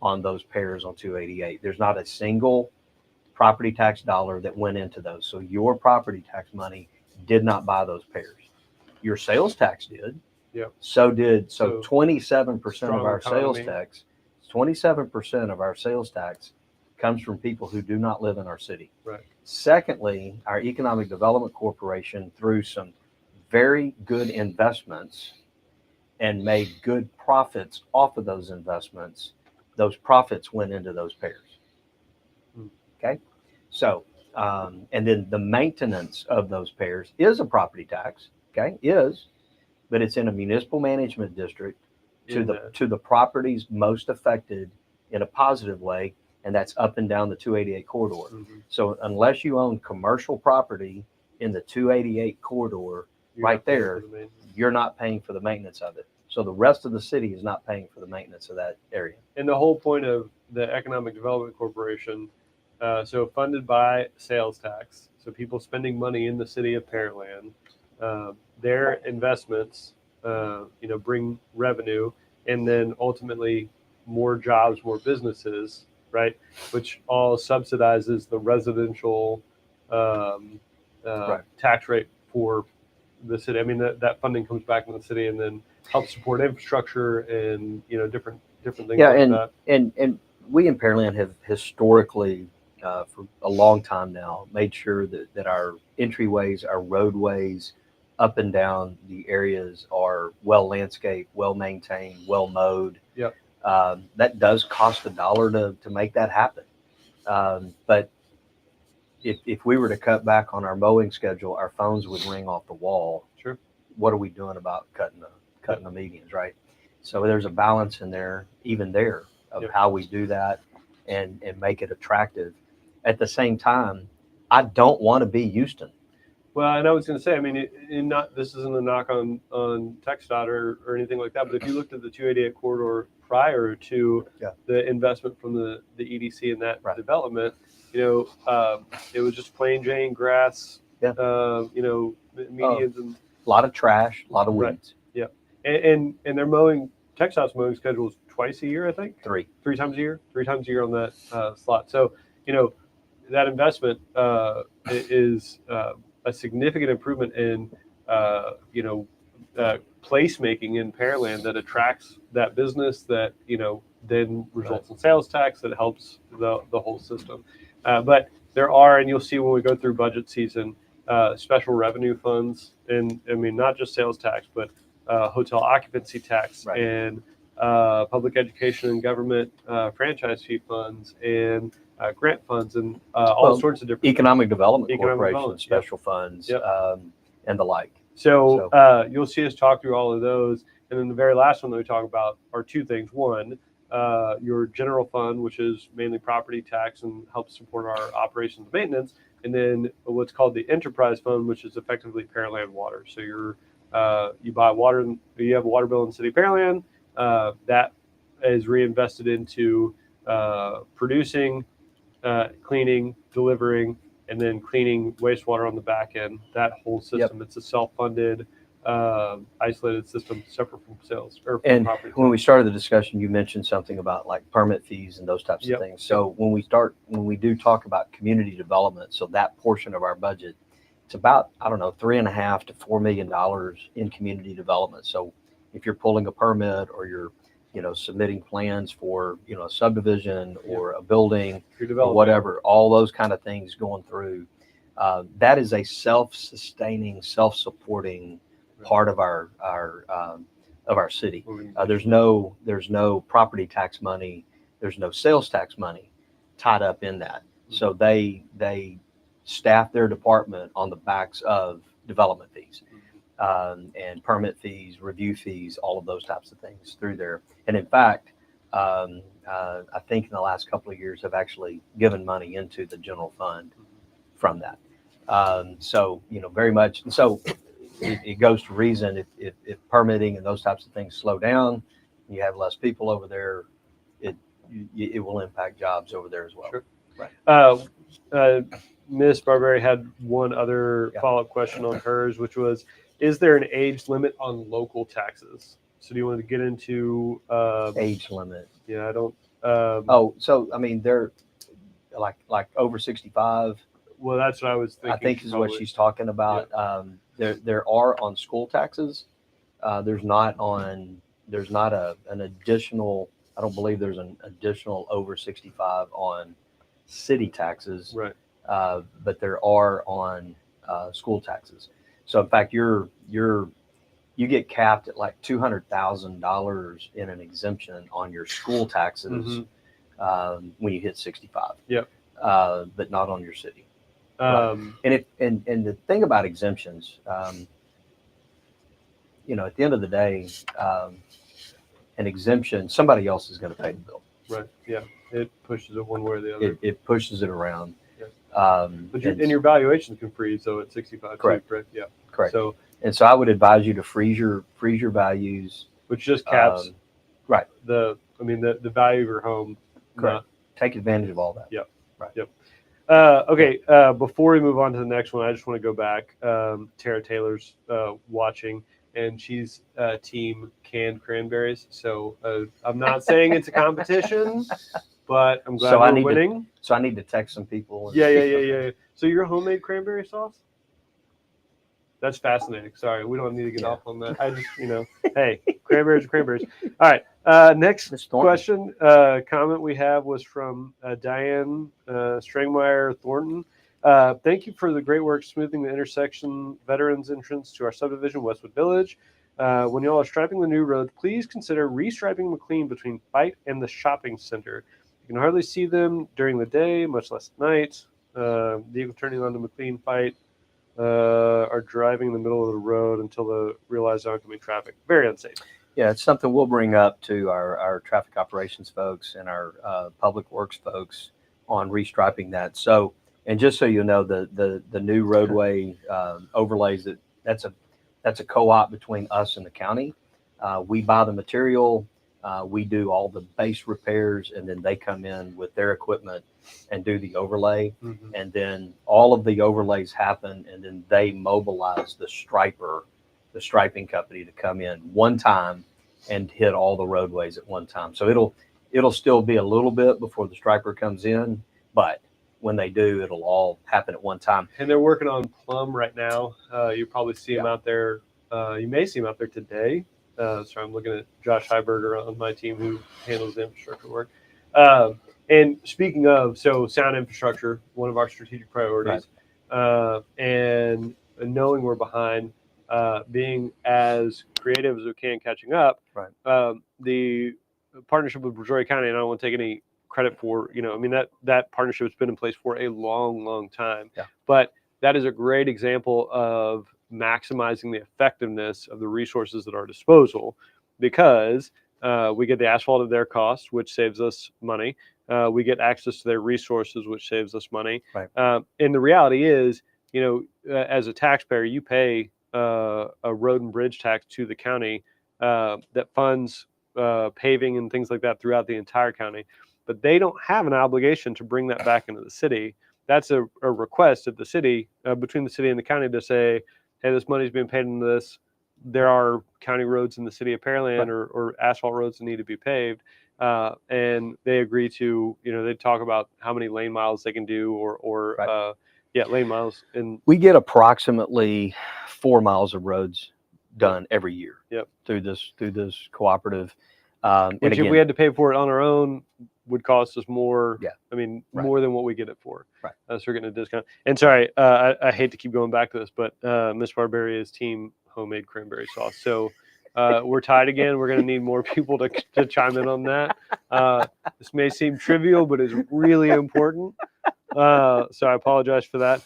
Speaker 2: on those pears on 288. There's not a single property tax dollar that went into those. So your property tax money did not buy those pears. Your sales tax did.
Speaker 1: Yep.
Speaker 2: So did
Speaker 1: So
Speaker 2: 27% of
Speaker 1: strong
Speaker 2: our sales
Speaker 1: economy.
Speaker 2: tax. 27% of our sales tax comes from people who do not live in our city.
Speaker 1: Right.
Speaker 2: Secondly, our Economic Development Corporation, through some very good investments and made good profits off of those investments, those profits went into those pears.
Speaker 1: Hmm.
Speaker 2: Okay. So, and then the maintenance of those pears is a property tax. Okay. But it's in a municipal management district to the properties most affected in a positive way. And that's up and down the 288 corridor.
Speaker 1: Mhm.
Speaker 2: So unless you own commercial property in the 288 corridor,
Speaker 1: You're
Speaker 2: right
Speaker 1: not paying
Speaker 2: there,
Speaker 1: for the maintenance.
Speaker 2: you're not paying for the maintenance of it. So the rest of the city is not paying for the maintenance of that area.
Speaker 1: And the whole point of the Economic Development Corporation, so funded by sales tax, so people spending money in the city of Pearland, their investments, bring revenue, and then ultimately more jobs, more businesses, right? Which all subsidizes the residential
Speaker 2: Right.
Speaker 1: tax rate for the city. I mean, that funding comes back in the city and then helps support infrastructure and different things
Speaker 2: Yeah,
Speaker 1: like that.
Speaker 2: and we in Pearland have historically, for a long time now, made sure that our entryways, our roadways up and down the areas are well landscaped, well maintained, well mowed.
Speaker 1: Yep.
Speaker 2: That does cost $1 to make that happen. But if we were to cut back on our mowing schedule, our phones would ring off the wall.
Speaker 1: Sure.
Speaker 2: What are we doing about cutting the medians, right? So there's a balance in there, even there, of
Speaker 1: Yep.
Speaker 2: how we do that and make it attractive. At the same time, I don't want to be Houston.
Speaker 1: Well, and I was going to say, I mean, this isn't a knock on TxDOT or anything like that, but if you looked at the 288 corridor prior to the investment from the EDC and that
Speaker 2: Right.
Speaker 1: development, it was just plain Jane grass, medians and
Speaker 2: A lot of trash, a lot of
Speaker 1: Right.
Speaker 2: weeds.
Speaker 1: and they're mowing. TxDOT's mowing schedule is twice a year, I think.
Speaker 2: Three
Speaker 1: times a year on that slot. So that investment is a significant improvement in placemaking in Pearland that attracts that business that then results in sales tax that helps the whole system. But there are, and you'll see when we go through budget season, special revenue funds, and I mean not just sales tax, but hotel occupancy tax
Speaker 2: Right.
Speaker 1: and public education and government franchise fee funds and grant funds and all
Speaker 2: Well,
Speaker 1: sorts of different
Speaker 2: Economic Development
Speaker 1: Economic
Speaker 2: Corporation,
Speaker 1: development,
Speaker 2: special funds,
Speaker 1: Yep.
Speaker 2: And the like.
Speaker 1: So you'll see us talk through all of those. And then the very last one that we talk about are two things. One, your general fund, which is mainly property tax and helps support our operations and maintenance. And then what's called the enterprise fund, which is effectively Pearland Water. So you buy water, you have a water bill in the city of Pearland, that is reinvested into producing, cleaning, delivering, and then cleaning wastewater on the back end. That whole system, It's a self-funded, isolated system, separate from sales or from
Speaker 2: And
Speaker 1: property.
Speaker 2: when we started the discussion, you mentioned something about like permit fees and those types
Speaker 1: Yep.
Speaker 2: of things. So when we do talk about community development, so that portion of our budget, it's about, I don't know, $3.5 to $4 million in community development. So if you're pulling a permit or you're, submitting plans for, a subdivision or a building
Speaker 1: Your
Speaker 2: or
Speaker 1: development.
Speaker 2: whatever, all those kind of things going through, that is a self-sustaining, self-supporting part of our city. There's no property tax money, there's no sales tax money tied up in that. So they staff their department on the backs of development fees, and permit fees, review fees, all of those types of things through there. And in fact, I think in the last couple of years have actually given money into the general fund from that. So very much. So it goes to reason. If permitting and those types of things slow down, you have less people over there, it will impact jobs over there as well.
Speaker 1: Sure.
Speaker 2: Right.
Speaker 1: Miss Barberi had one other
Speaker 2: Yeah.
Speaker 1: follow-up question on hers, which was, is there an age limit on local taxes? So do you want to get into
Speaker 2: Age limit.
Speaker 1: Yeah, I don't.
Speaker 2: So I mean, they're like over 65.
Speaker 1: Well, that's what I was thinking.
Speaker 2: I think is what she's talking about. There are on school taxes. There's not an additional. I don't believe there's an additional over 65 on city taxes.
Speaker 1: Right.
Speaker 2: But there are on school taxes. So in fact, you get capped at like $200,000 in an exemption on your school taxes when you hit 65.
Speaker 1: Yep.
Speaker 2: But not on your city. Right. And the thing about exemptions, at the end of the day, an exemption, somebody else is going to pay the bill.
Speaker 1: Right. Yeah. It pushes it one way or the other.
Speaker 2: It pushes it around.
Speaker 1: Yeah. But your valuations can freeze, so at 65.
Speaker 2: Correct.
Speaker 1: Too, correct. Yeah.
Speaker 2: Correct.
Speaker 1: So
Speaker 2: I would advise you to freeze your values.
Speaker 1: Which just caps.
Speaker 2: Right.
Speaker 1: The value of your home.
Speaker 2: Correct. Take advantage of all that.
Speaker 1: Yep.
Speaker 2: Right.
Speaker 1: Yep. Okay. Before we move on to the next one, I just want to go back. Tara Taylor's watching, and she's team canned cranberries. So I'm not saying it's a competition, but I'm glad we're winning.
Speaker 2: So I need to text some people.
Speaker 1: Yeah. So your homemade cranberry sauce? That's fascinating. Sorry, we don't need to get off on that. I just, hey, cranberries are cranberries. All right. Next question, comment we have was from Diane Strangmeyer Thornton. Thank you for the great work smoothing the intersection veterans entrance to our subdivision, Westwood Village. When y'all are striping the new road, please consider restriping McLean between Fight and the shopping center. You can hardly see them during the day, much less at night. Vehicle turning onto McLean Fight are driving in the middle of the road until they realize oncoming traffic. Very unsafe.
Speaker 2: Yeah, it's something we'll bring up to our traffic operations folks and our public works folks on restriping that. So, and just so you know, the new roadway overlays, that's a co-op between us and the county. We buy the material, we do all the base repairs, and then they come in with their equipment and do the overlay. And then all of the overlays happen, and then they mobilize the striping company to come in one time and hit all the roadways at one time. So it'll still be a little bit before the striper comes in, but when they do, it'll all happen at one time.
Speaker 1: And they're working on Plum right now. You probably see them out there. You may see them out there today. Sorry, I'm looking at Josh Heiberger on my team who handles the infrastructure work. And speaking of, sound infrastructure, one of our strategic priorities, and knowing we're behind, being as creative as we can catching up.
Speaker 2: Right.
Speaker 1: The partnership with Brazoria County, and I don't want to take any credit for, that partnership has been in place for a long, long time.
Speaker 2: Yeah.
Speaker 1: But that is a great example of maximizing the effectiveness of the resources at our disposal, because we get the asphalt at their cost, which saves us money. We get access to their resources, which saves us money.
Speaker 2: Right.
Speaker 1: And the reality is, as a taxpayer, you pay a road and bridge tax to the county that funds paving and things like that throughout the entire county. But they don't have an obligation to bring that back into the city. That's a request of the city, between the city and the county, to say, hey, this money's being paid into this. There are county roads in the city of Pearland or asphalt roads that need to be paved. And they agree to, they talk about how many lane miles they can do or lane miles. And
Speaker 2: we get approximately 4 miles of roads done every year.
Speaker 1: Yep.
Speaker 2: Through this cooperative.
Speaker 1: Which, if we had to pay for it on our own, would cost us more.
Speaker 2: Yeah.
Speaker 1: I mean, more than what we get it for.
Speaker 2: Right.
Speaker 1: So we're getting a discount. And sorry, I hate to keep going back to this, but Miss Barberi is team homemade cranberry sauce. So we're tied again. We're going to need more people to chime in on that. This may seem trivial, but it's really important. So I apologize for that.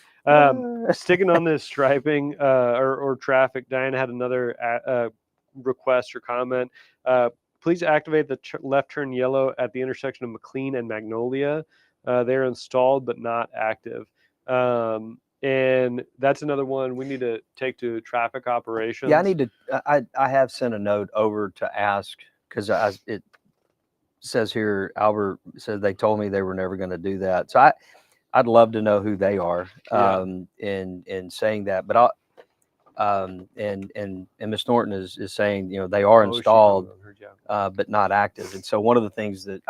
Speaker 1: Sticking on this striping or traffic, Diana had another request or comment. Please activate the left turn yellow at the intersection of McLean and Magnolia. They're installed but not active. And that's another one we need to take to traffic operations.
Speaker 2: Yeah, I need to. I have sent a note over to ask because it says here Albert says they told me they were never going to do that. So I'd love to know who they are in saying that. But and Miss Norton is saying they are
Speaker 1: Oh, she
Speaker 2: installed
Speaker 1: probably heard you.
Speaker 2: but not active. And so one of the things that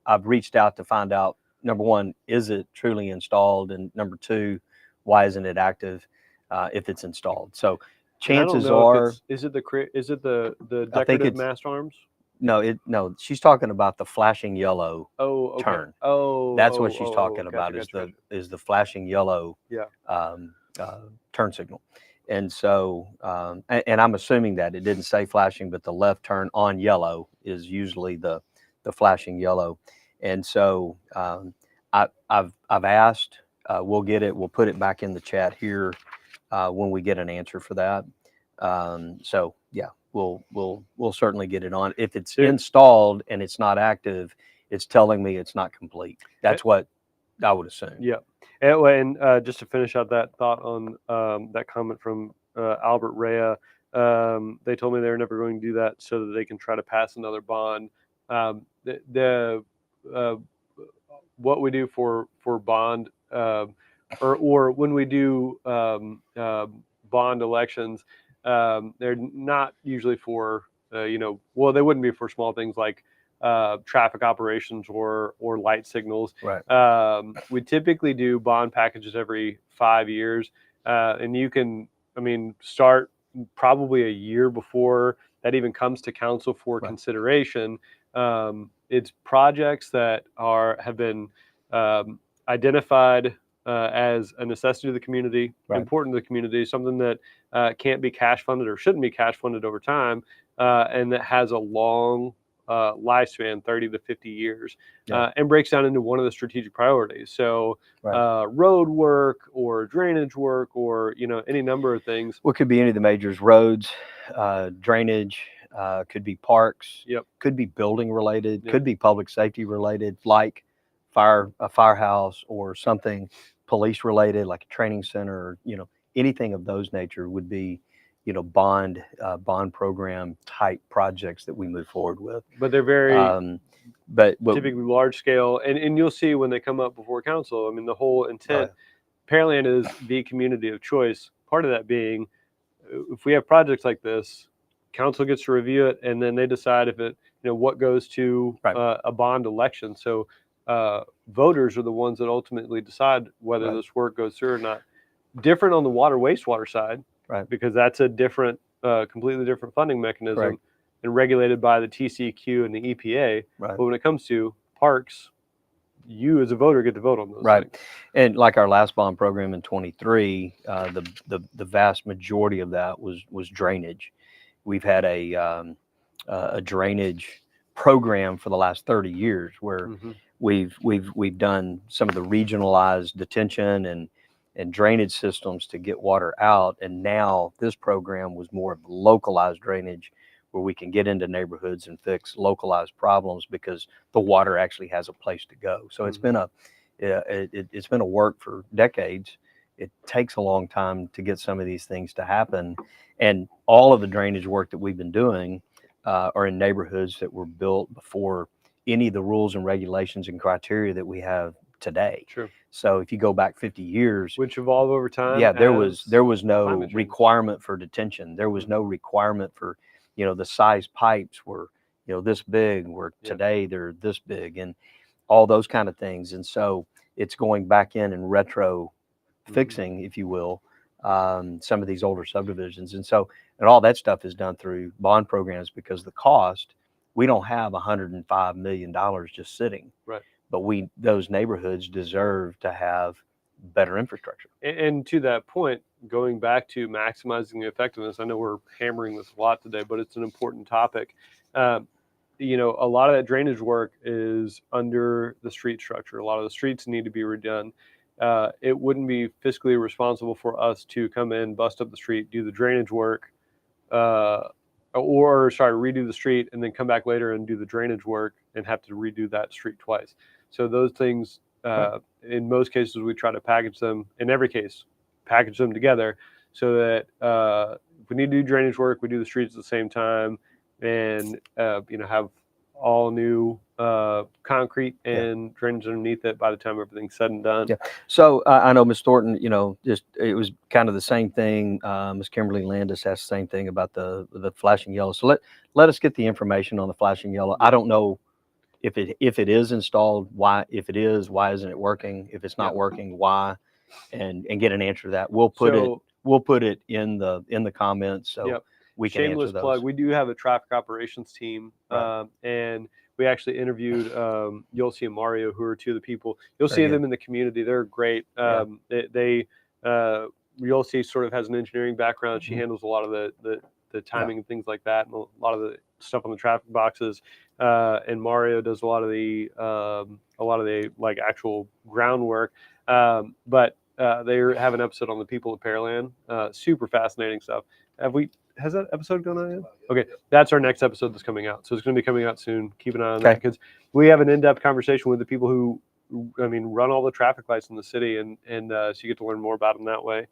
Speaker 2: I've reached out to find out, number one, is it truly installed, and number two, why isn't it active if it's installed? So
Speaker 1: And I don't
Speaker 2: chances
Speaker 1: know if
Speaker 2: are,
Speaker 1: is it the
Speaker 2: I think
Speaker 1: decorative
Speaker 2: it's
Speaker 1: mast arms?
Speaker 2: no. She's talking about the flashing yellow
Speaker 1: Oh, okay.
Speaker 2: turn.
Speaker 1: Oh,
Speaker 2: That's what she's talking
Speaker 1: gotcha,
Speaker 2: about
Speaker 1: gotcha.
Speaker 2: is the flashing yellow
Speaker 1: Yeah.
Speaker 2: turn signal. And so, and I'm assuming that it didn't say flashing, but the left turn on yellow is usually the flashing yellow. And so, I've asked. We'll get it. We'll put it back in the chat here when we get an answer for that. So yeah, we'll certainly get it on. If it's installed and it's not active, it's telling me it's not complete. That's what I would assume.
Speaker 1: Yeah. And just to finish out that thought on that comment from Albert Rea, they told me they were never going to do that so that they can try to pass another bond. What we do for bond or when we do bond elections, they're not usually for well, they wouldn't be for small things like traffic operations or light signals.
Speaker 2: Right.
Speaker 1: We typically do bond packages every 5 years, and you can, start probably a year before that even comes to council for consideration. It's projects that have been identified as a necessity to the community, important to the community, something that can't be cash funded or shouldn't be cash funded over time, and that has a long lifespan, 30 to 50 years, and breaks down into one of the strategic priorities. So road work or drainage work or any number of things.
Speaker 2: What could be any of the majors: roads, drainage, could be parks, could be building related, could be public safety related, like a firehouse or something police related, like a training center, or anything of those nature would be bond program type projects that we move forward with.
Speaker 1: But they're very
Speaker 2: but
Speaker 1: typically large scale, and you'll see when they come up before council. The whole intent, Pearland is the community of choice. Part of that being, if we have projects like this, council gets to review it, and then they decide if it, what goes to a bond election. So voters are the ones that ultimately decide whether this work goes through or not. Different on the water wastewater side, because that's a different, completely different funding mechanism and regulated by the TCEQ and the EPA. But when it comes to parks, you as a voter get to vote on those things.
Speaker 2: And like our last bond program in 23, the vast majority of that was drainage. We've had a drainage program for the last 30 years where we've done some of the regionalized detention and drainage systems to get water out. And now this program was more of localized drainage, where we can get into neighborhoods and fix localized problems because the water actually has a place to go. So it's been it's been a work for decades. It takes a long time to get some of these things to happen. And all of the drainage work that we've been doing are in neighborhoods that were built before any of the rules and regulations and criteria that we have today.
Speaker 1: True.
Speaker 2: So if you go back 50 years,
Speaker 1: which evolve over time.
Speaker 2: Yeah, there was no requirement for detention. There was no requirement for, the size pipes were, this big, where today they're this big, and all those kind of things. And so it's going back in and retro fixing, if you will, some of these older subdivisions. And all that stuff is done through bond programs, because the cost, we don't have $105 million just sitting.
Speaker 1: Right.
Speaker 2: But those neighborhoods deserve to have better infrastructure.
Speaker 1: And to that point, going back to maximizing the effectiveness, I know we're hammering this a lot today, but it's an important topic. A lot of that drainage work is under the street structure. A lot of the streets need to be redone. It wouldn't be fiscally responsible for us to come in, bust up the street, do the drainage work, redo the street, and then come back later and do the drainage work and have to redo that street twice. So those things, in most cases, we try to package them. In every case, package them together so that if we need to do drainage work, we do the streets at the same time, and have all new concrete and drainage underneath it by the time everything's said and done.
Speaker 2: Yeah. So I know Ms. Thornton, it was kind of the same thing. Ms. Kimberly Landis asked the same thing about the flashing yellow. So let us get the information on the flashing yellow. I don't know if it is installed, why, if it is, why isn't it working? If it's not working, why? And get an answer to that. We'll put it in the comments so we can
Speaker 1: shameless
Speaker 2: answer those.
Speaker 1: plug. We do have a traffic operations team,
Speaker 2: Right.
Speaker 1: and we actually interviewed Yossi and Mario, who are two of the people. You'll
Speaker 2: Very
Speaker 1: see
Speaker 2: good.
Speaker 1: them in the community. They're great. Yossi sort of has an engineering background. She handles a lot of the timing and things like that, and a lot of the stuff on the traffic boxes. And Mario does a lot of the like actual groundwork. But they have an episode on the people of Pearland. Super fascinating stuff. Has that episode gone on yet? Okay, that's our next episode that's coming out. So it's going to be coming out soon. Keep an eye on that, because we have an in-depth conversation with the people who, run all the traffic lights in the city, and so you get to learn more about them that way.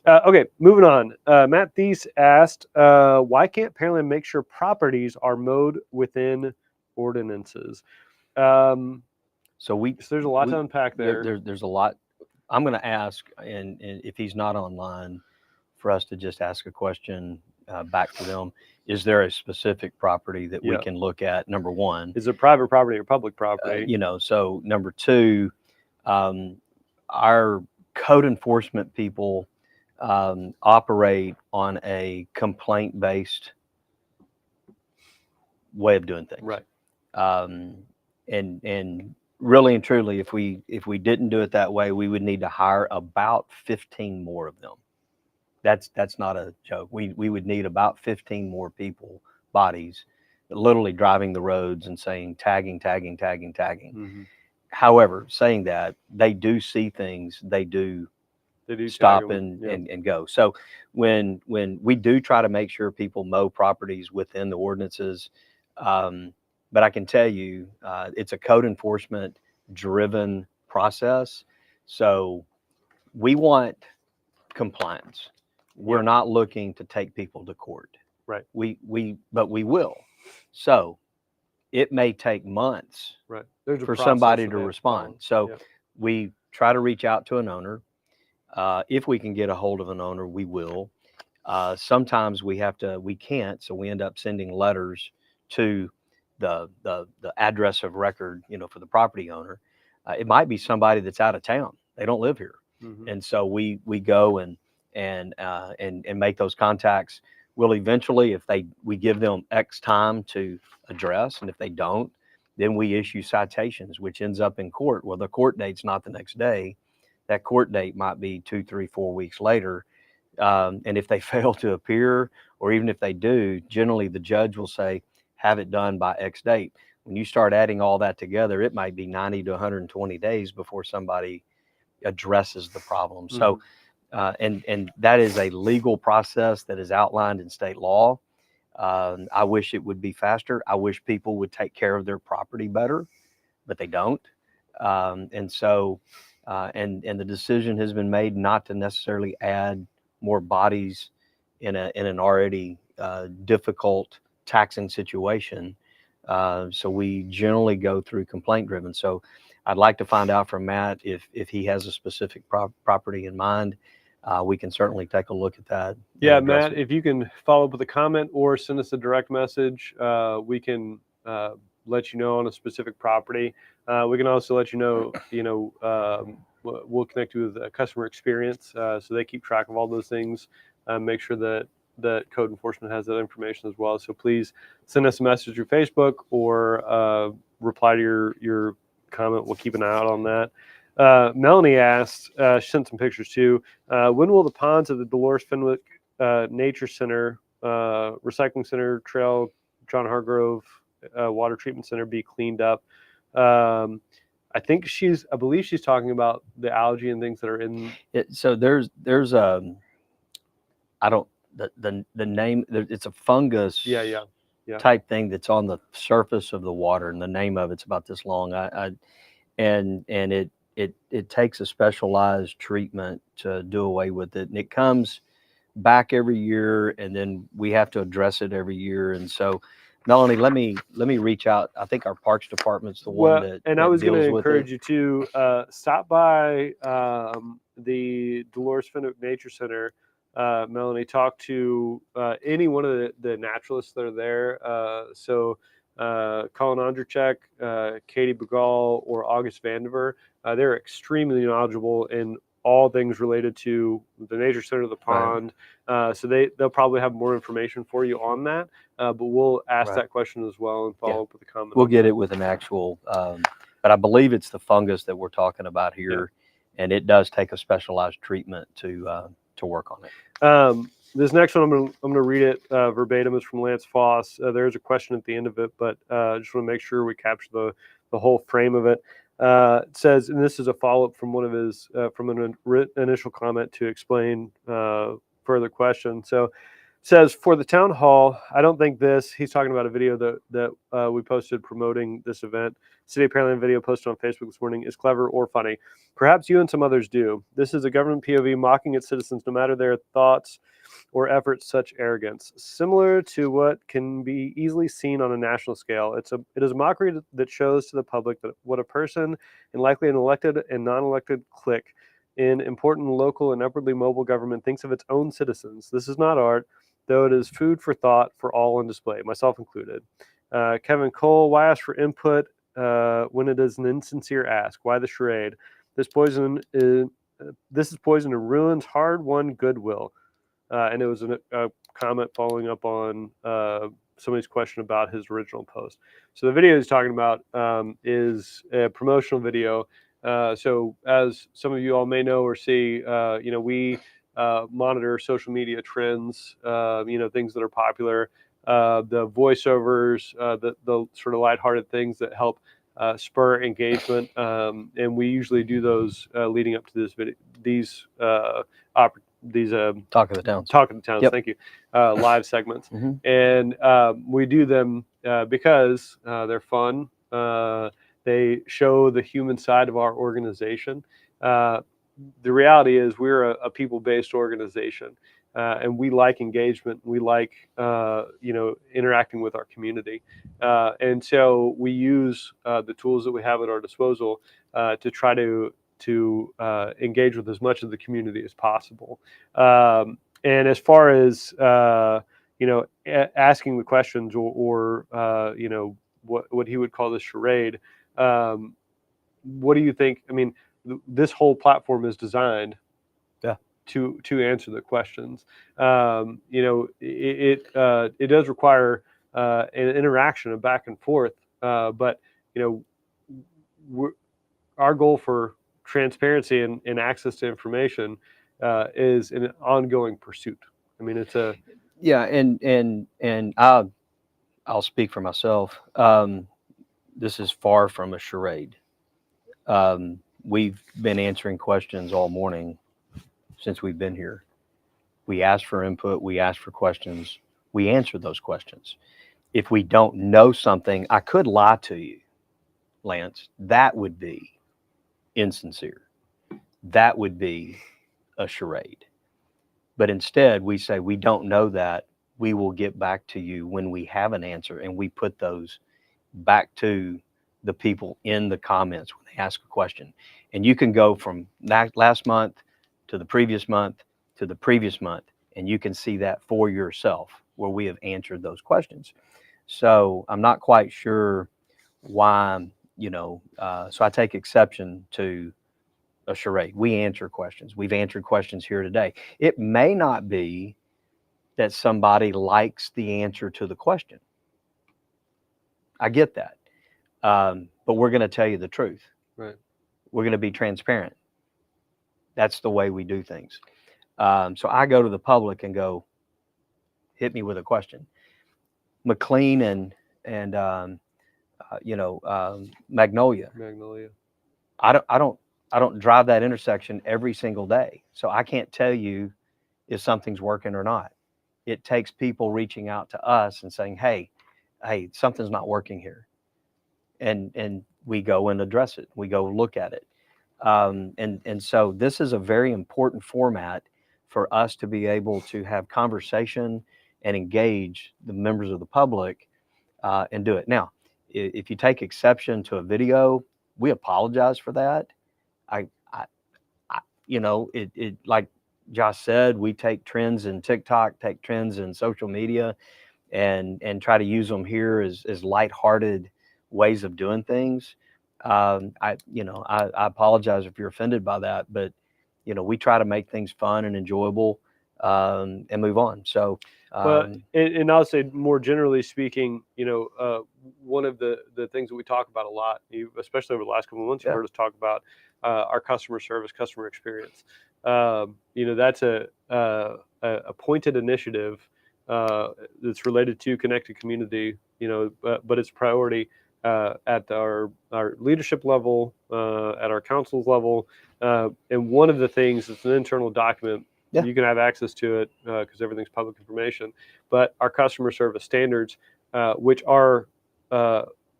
Speaker 1: Okay, moving on. Matt Thies asked, why can't Pearland make sure properties are mowed within ordinances? So there's a lot to unpack there.
Speaker 2: There's a lot. I'm going to ask, and if he's not online, for us to just ask a question back to them. Is there a specific property that we can look at? Number one,
Speaker 1: is it private property or public property?
Speaker 2: So number two, our code enforcement people operate on a complaint-based way of doing things.
Speaker 1: Right.
Speaker 2: And really and truly, if we didn't do it that way, we would need to hire about 15 more of them. That's not a joke. We would need about 15 more people, bodies, literally driving the roads and saying tagging.
Speaker 1: Mm-hmm.
Speaker 2: However, saying that, they do see things, they do stop and go. So when we do try to make sure people mow properties within the ordinances, but I can tell you, it's a code enforcement driven process. So we want compliance. We're not looking to take people to court.
Speaker 1: Right.
Speaker 2: But we will. So it may take months for somebody to respond. So we try to reach out to an owner. If we can get a hold of an owner, we will. Sometimes we can't. So we end up sending letters to the address of record, for the property owner. It might be somebody that's out of town. They don't live here. Mm-hmm. And so we go and make those contacts. We'll eventually, if we give them X time to address, and if they don't, then we issue citations, which ends up in court. Well, the court date's not the next day. That court date might be 2, 3, 4 weeks later. And if they fail to appear, or even if they do, generally the judge will say, have it done by X date. When you start adding all that together, it might be 90 to 120 days before somebody addresses the problem. Mm-hmm. So, and that is a legal process that is outlined in state law. I wish it would be faster. I wish people would take care of their property better, but they don't. And so, and the decision has been made not to necessarily add more bodies in an already difficult taxing situation. So we generally go through complaint driven. So I'd like to find out from Matt if he has a specific property in mind. We can certainly take a look at that.
Speaker 1: Yeah, Matt, if you can follow up with a comment or send us a direct message, we can let you know on a specific property. We can also let you know, we'll connect you with a customer experience, so they keep track of all those things. Make sure that code enforcement has that information as well. So please send us a message through Facebook or reply to your comment. We'll keep an eye out on that. Melanie asked, she sent some pictures too. When will the ponds of the Dolores Fenwick Nature Center, Recycling Center, Trail, John Hargrove Water Treatment Center be cleaned up? I believe she's talking about the algae and things that are in
Speaker 2: it. So there's the name, it's a fungus type thing that's on the surface of the water, and the name of it's about this long. And it takes a specialized treatment to do away with it, and it comes back every year, and then we have to address it every year. And so, Melanie, let me reach out. I think our Parks Department's the one
Speaker 1: Well,
Speaker 2: that
Speaker 1: and I was going
Speaker 2: deals
Speaker 1: to
Speaker 2: with
Speaker 1: encourage
Speaker 2: it.
Speaker 1: you to stop by the Dolores Fenwick Nature Center. Melanie, talk to any one of the naturalists that are there. So Colin Ondrechek, Katie Begall, or August Vandiver. They're extremely knowledgeable in all things related to the nature center of the pond. So they'll probably have more information for you on that. But we'll ask that question as well and follow up with a comment.
Speaker 2: We'll get it with an actual, but I believe it's the fungus that we're talking about here, and it does take a specialized treatment to work on it.
Speaker 1: This next one, I'm gonna read it verbatim. It's from Lance Foss. There's a question at the end of it, but I just want to make sure we capture the whole frame of it. It says, and this is a follow-up from one of his from an initial comment to explain further question. So it says, for the town hall, I don't think this, he's talking about a video that we posted promoting this event. City of Pearland video posted on Facebook this morning is clever or funny. Perhaps you and some others do. This is a government POV mocking its citizens, no matter their thoughts or efforts, such arrogance. Similar to what can be easily seen on a national scale, it is a mockery that shows to the public that what a person, and likely an elected and non-elected clique in important local and upwardly mobile government, thinks of its own citizens. This is not art, though it is food for thought for all on display, myself included. Kevin Cole, why ask for input when it is an insincere ask? Why the charade? This is poison and ruins hard-won goodwill. And it was a comment following up on somebody's question about his original post. So the video he's talking about is a promotional video. So as some of you all may know or see, we monitor social media trends, things that are popular, the voiceovers, the sort of lighthearted things that help spur engagement. And we usually do those leading up to this video, these
Speaker 2: Talk of the Towns.
Speaker 1: Yep. Thank you. Live segments. And we do them because they're fun. They show the human side of our organization. The reality is we're a people-based organization, and we like engagement. We like interacting with our community, and so we use the tools that we have at our disposal to try to engage with as much of the community as possible. And as far as asking the questions or what he would call the charade, what do you think? I mean, this whole platform is designed to answer the questions. It does require an interaction, a back and forth, but our goal for transparency and access to information is an ongoing pursuit. I mean, it's a
Speaker 2: and I'll speak for myself. This is far from a charade. We've been answering questions all morning since we've been here. We ask for input, we ask for questions, we answer those questions. If we don't know something, I could lie to you, Lance. That would be insincere. That would be a charade. But instead, we say, we don't know that. We will get back to you when we have an answer, and we put those back to the people in the comments when they ask a question. And you can go from last month to the previous month to the previous month, and you can see that for yourself where we have answered those questions. So I'm not quite sure why, so I take exception to a charade. We answer questions. We've answered questions here today. It may not be that somebody likes the answer to the question. I get that. But we're going to tell you the truth.
Speaker 1: Right.
Speaker 2: We're going to be transparent. That's the way we do things. So I go to the public and go, hit me with a question. McLean and Magnolia. I don't drive that intersection every single day, so I can't tell you if something's working or not. It takes people reaching out to us and saying, hey, something's not working here. And we go and address it. We go look at it. And so this is a very important format for us to be able to have conversation and engage the members of the public and do it. Now, if you take exception to a video, we apologize for that. I, I, it like Josh said, we take trends in TikTok, take trends in social media, and try to use them here as lighthearted ways of doing things. I apologize if you're offended by that, but we try to make things fun and enjoyable and move on. So,
Speaker 1: Well, and I'll say more generally speaking, one of the things that we talk about a lot, especially over the last couple of months, you've heard us talk about our customer service, customer experience. That's a pointed initiative that's related to connected community, but it's a priority at our leadership level, at our council's level. And one of the things, it's an internal document.
Speaker 2: Yeah.
Speaker 1: You can have access to it because everything's public information. But our customer service standards, which are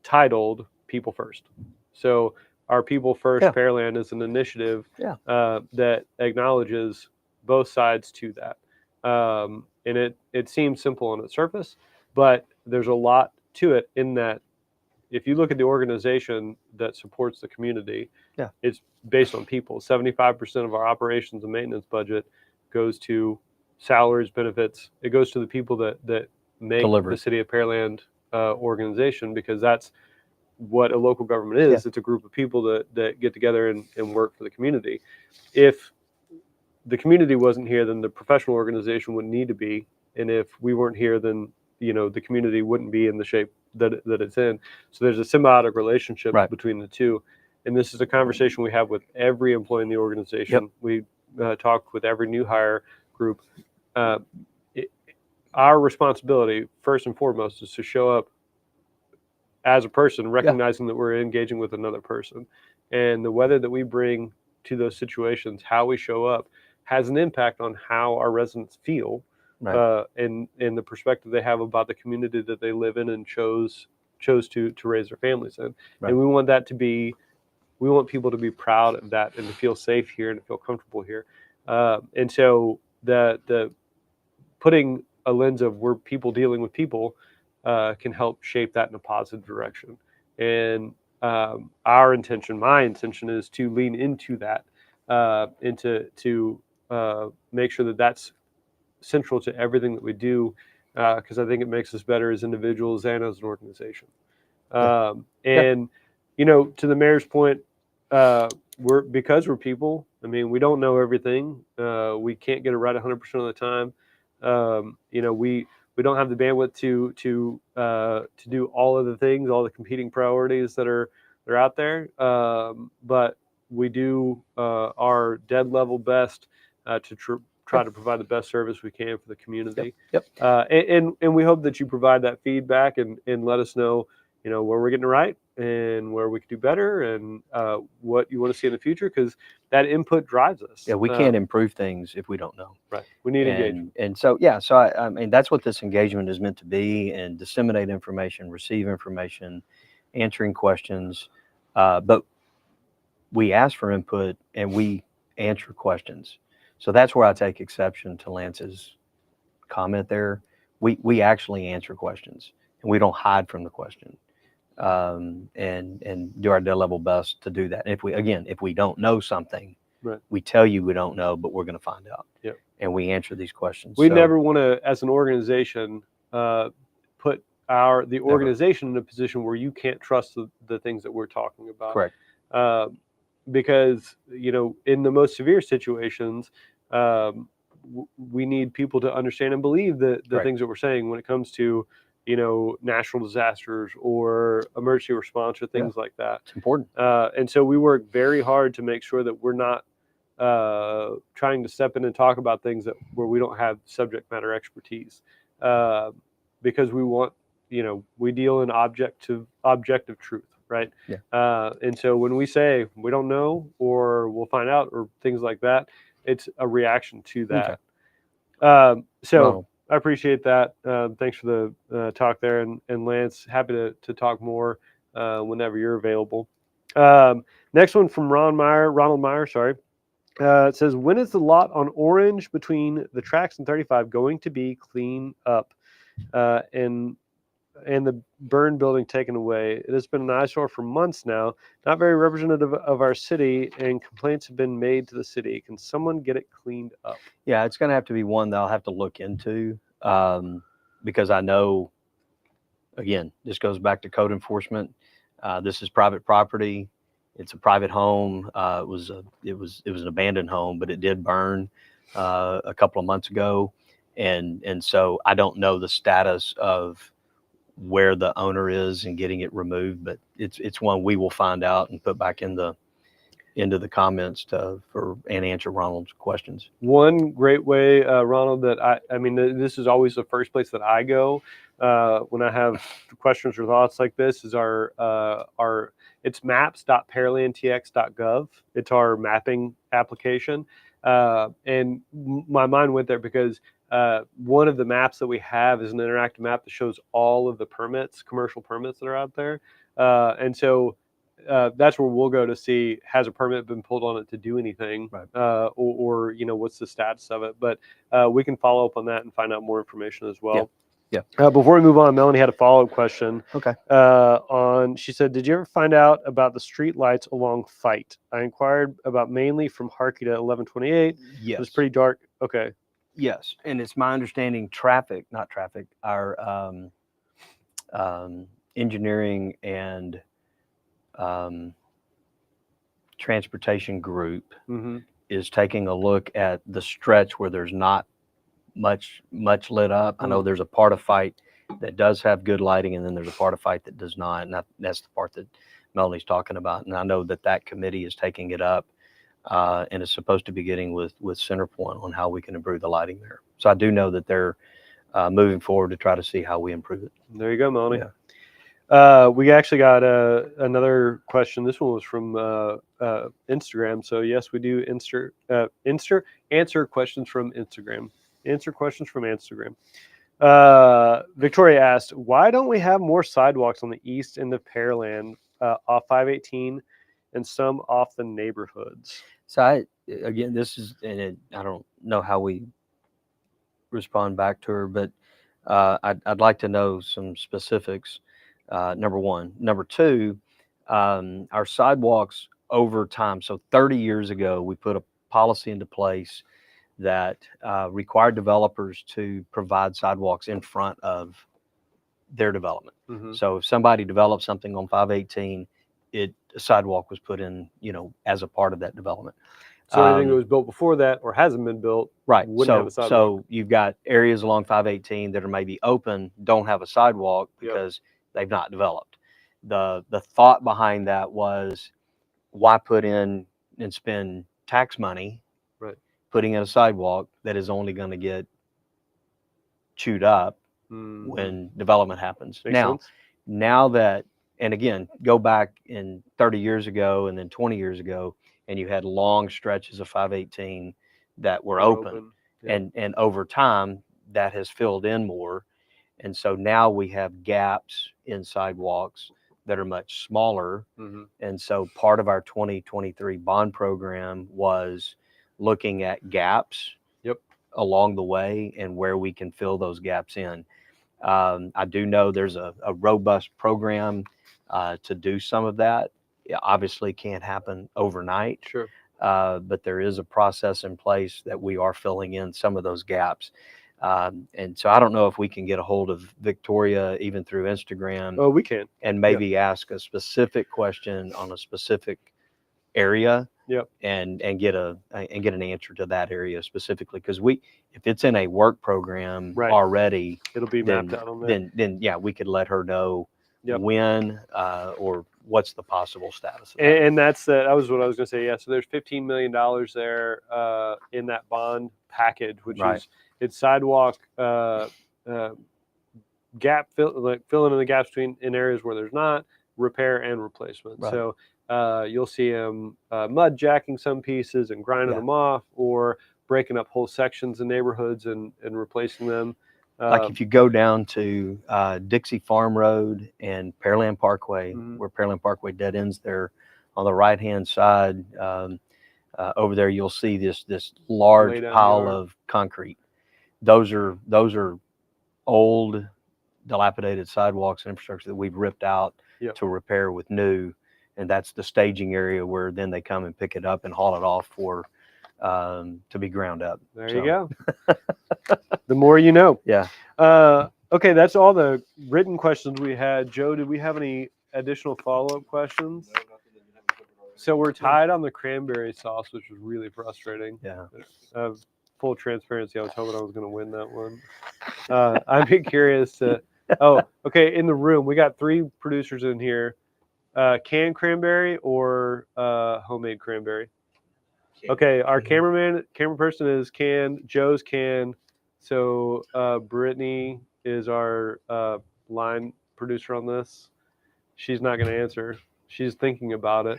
Speaker 1: titled People First. So our People First Pearland is an initiative that acknowledges both sides to that. And it seems simple on its surface, but there's a lot to it in that if you look at the organization that supports the community, it's based on people. 75% of our operations and maintenance budget goes to salaries, benefits. It goes to the people that make the City of Pearland organization, because that's what a local government is. It's a group of people that get together and work for the community. If the community wasn't here, then the professional organization wouldn't need to be. And if we weren't here, then the community wouldn't be in the shape that it's in. So there's a symbiotic relationship between the two. And this is a conversation we have with every employee in the organization. We talk with every new hire group. Our responsibility, first and foremost, is to show up as a person, recognizing that we're engaging with another person. And the weather that we bring to those situations, how we show up, has an impact on how our residents feel and the perspective they have about the community that they live in and chose to raise their families in. And we want that to be, we want people to be proud of that and to feel safe here and to feel comfortable here. And so the putting a lens of we're people dealing with people can help shape that in a positive direction. And our intention, my intention, is to lean into that and to make sure that that's central to everything that we do, because I think it makes us better as individuals and as an organization. And to the mayor's point, because we're people. I mean, we don't know everything. We can't get it right 100% of the time. We don't have the bandwidth to do all of the things, all the competing priorities that are out there. But we do our dead level best to try to provide the best service we can for the community. And we hope that you provide that feedback and let us know, where we're getting it right and where we could do better and what you want to see in the future, because that input drives us.
Speaker 2: Yeah, we can't improve things if we don't know.
Speaker 1: Right. We need engagement.
Speaker 2: And so, I mean, that's what this engagement is meant to be, and disseminate information, receive information, answering questions. But we ask for input and we answer questions. So that's where I take exception to Lance's comment there. We actually answer questions and we don't hide from the question. And do our dead level best to do that. And if we don't know something, we tell you we don't know, but we're going to find out. And we answer these questions.
Speaker 1: We never want to, as an organization, put the organization in a position where you can't trust the things that we're talking about.
Speaker 2: Correct.
Speaker 1: Because in the most severe situations, we need people to understand and believe the things that we're saying when it comes to natural disasters or emergency response or things like that.
Speaker 2: It's important.
Speaker 1: And so we work very hard to make sure that we're not trying to step in and talk about things where we don't have subject matter expertise, because we want, we deal in objective truth, right? And so when we say we don't know or we'll find out or things like that, it's a reaction to that. So I appreciate that. Thanks for the talk there. And Lance, happy to talk more whenever you're available. Next one from Ronald Meyer, sorry. It says, when is the lot on Orange between the tracks and 35 going to be cleaned up and the burn building taken away? It has been an eyesore for months now, not very representative of our city, and complaints have been made to the city. Can someone get it cleaned up?
Speaker 2: Yeah, it's going to have to be one that I'll have to look into because I know, again, this goes back to code enforcement. This is private property. It's a private home. It was an abandoned home, but it did burn a couple of months ago, and so I don't know the status of where the owner is and getting it removed, but it's one we will find out and put back into the comments and answer Ronald's questions.
Speaker 1: One great way, Ronald, that I mean, this is always the first place that I go when I have questions or thoughts like this is it's maps.pearlandtx.gov. It's our mapping application. And my mind went there because one of the maps that we have is an interactive map that shows all of the commercial permits that are out there. And so that's where we'll go to see, has a permit been pulled on it to do anything,
Speaker 2: right.
Speaker 1: or what's the status of it. But we can follow up on that and find out more information as well.
Speaker 2: Yeah.
Speaker 1: Before we move on, Melanie had a follow-up question.
Speaker 2: Okay.
Speaker 1: She said, did you ever find out about the street lights along Fight? I inquired about mainly from Harkey to 1128.
Speaker 2: Yes.
Speaker 1: It was pretty dark. Okay.
Speaker 2: Yes. And it's my understanding our engineering and transportation group is taking a look at the stretch where there's not much lit up. I know there's a part of Fight that does have good lighting, and then there's a part of Fight that does not, and that's the part that Melanie's talking about. And I know that committee is taking it up and is supposed to be getting with Centerpoint on how we can improve the lighting there. So I do know that they're moving forward to try to see how we improve it.
Speaker 1: There you go, Melanie.
Speaker 2: Yeah.
Speaker 1: We actually got another question. This one was from Instagram. So yes, we do answer questions from Instagram. Answer questions from Instagram. Victoria asked, why don't we have more sidewalks on the east end of Pearland off 518 and some off the neighborhoods?
Speaker 2: So I don't know how we respond back to her, but I'd like to know some specifics. Number one. Number two, our sidewalks over time. So 30 years ago, we put a policy into place that required developers to provide sidewalks in front of their development. So if somebody developed something on 518, a sidewalk was put in, as a part of that development.
Speaker 1: So anything that was built before that or hasn't been built,
Speaker 2: right?
Speaker 1: Wouldn't have a sidewalk.
Speaker 2: So you've got areas along 518 that are maybe open, don't have a sidewalk because they've not developed. The thought behind that was, why put in and spend tax money putting in a sidewalk that is only going to get chewed up when development happens?
Speaker 1: Makes sense.
Speaker 2: Now that, and again, go back in 30 years ago and then 20 years ago, and you had long stretches of 518 that were open. And over time that has filled in more. And so now we have gaps in sidewalks that are much smaller. And so part of our 2023 bond program was looking at gaps along the way and where we can fill those gaps in. I do know there's a robust program to do some of that. It obviously can't happen overnight.
Speaker 1: Sure.
Speaker 2: But there is a process in place that we are filling in some of those gaps. And so I don't know if we can get a hold of Victoria even through Instagram.
Speaker 1: Oh, we can.
Speaker 2: And maybe ask a specific question on a specific area. And get an answer to that area specifically, because if it's in a work program already,
Speaker 1: it'll be mapped out on there.
Speaker 2: Then we could let her know when or what's the possible status of that.
Speaker 1: And that was what I was going to say. Yeah, so there's $15 million there in that bond package, which is it's sidewalk gap filling in the gaps in areas where there's not, repair and replacement. So you'll see them mud jacking some pieces and grinding them off, or breaking up whole sections in neighborhoods and replacing them.
Speaker 2: Like if you go down to Dixie Farm Road and Pearland Parkway, where Pearland Parkway dead ends there on the right-hand side, over there, you'll see this large
Speaker 1: Lay down
Speaker 2: pile
Speaker 1: yard.
Speaker 2: of concrete. Those are old, dilapidated sidewalks and infrastructure that we've ripped out
Speaker 1: Yep.
Speaker 2: to repair with new, and that's the staging area where then they come and pick it up and haul it off for to be ground up.
Speaker 1: There
Speaker 2: So,
Speaker 1: you go. The more you know.
Speaker 2: Yeah.
Speaker 1: Okay, that's all the written questions we had. Joe, did we have any additional follow-up questions? So we're tied on the cranberry sauce, which was really frustrating.
Speaker 2: Yeah.
Speaker 1: Full transparency, I was hoping I was going to win that one. I'd be curious to. Oh, okay. In the room, we got 3 producers in here. Canned cranberry or homemade cranberry? Okay, our camera person is canned. Joe's canned. So Brittany is our line producer on this. She's not going to answer. She's thinking about it.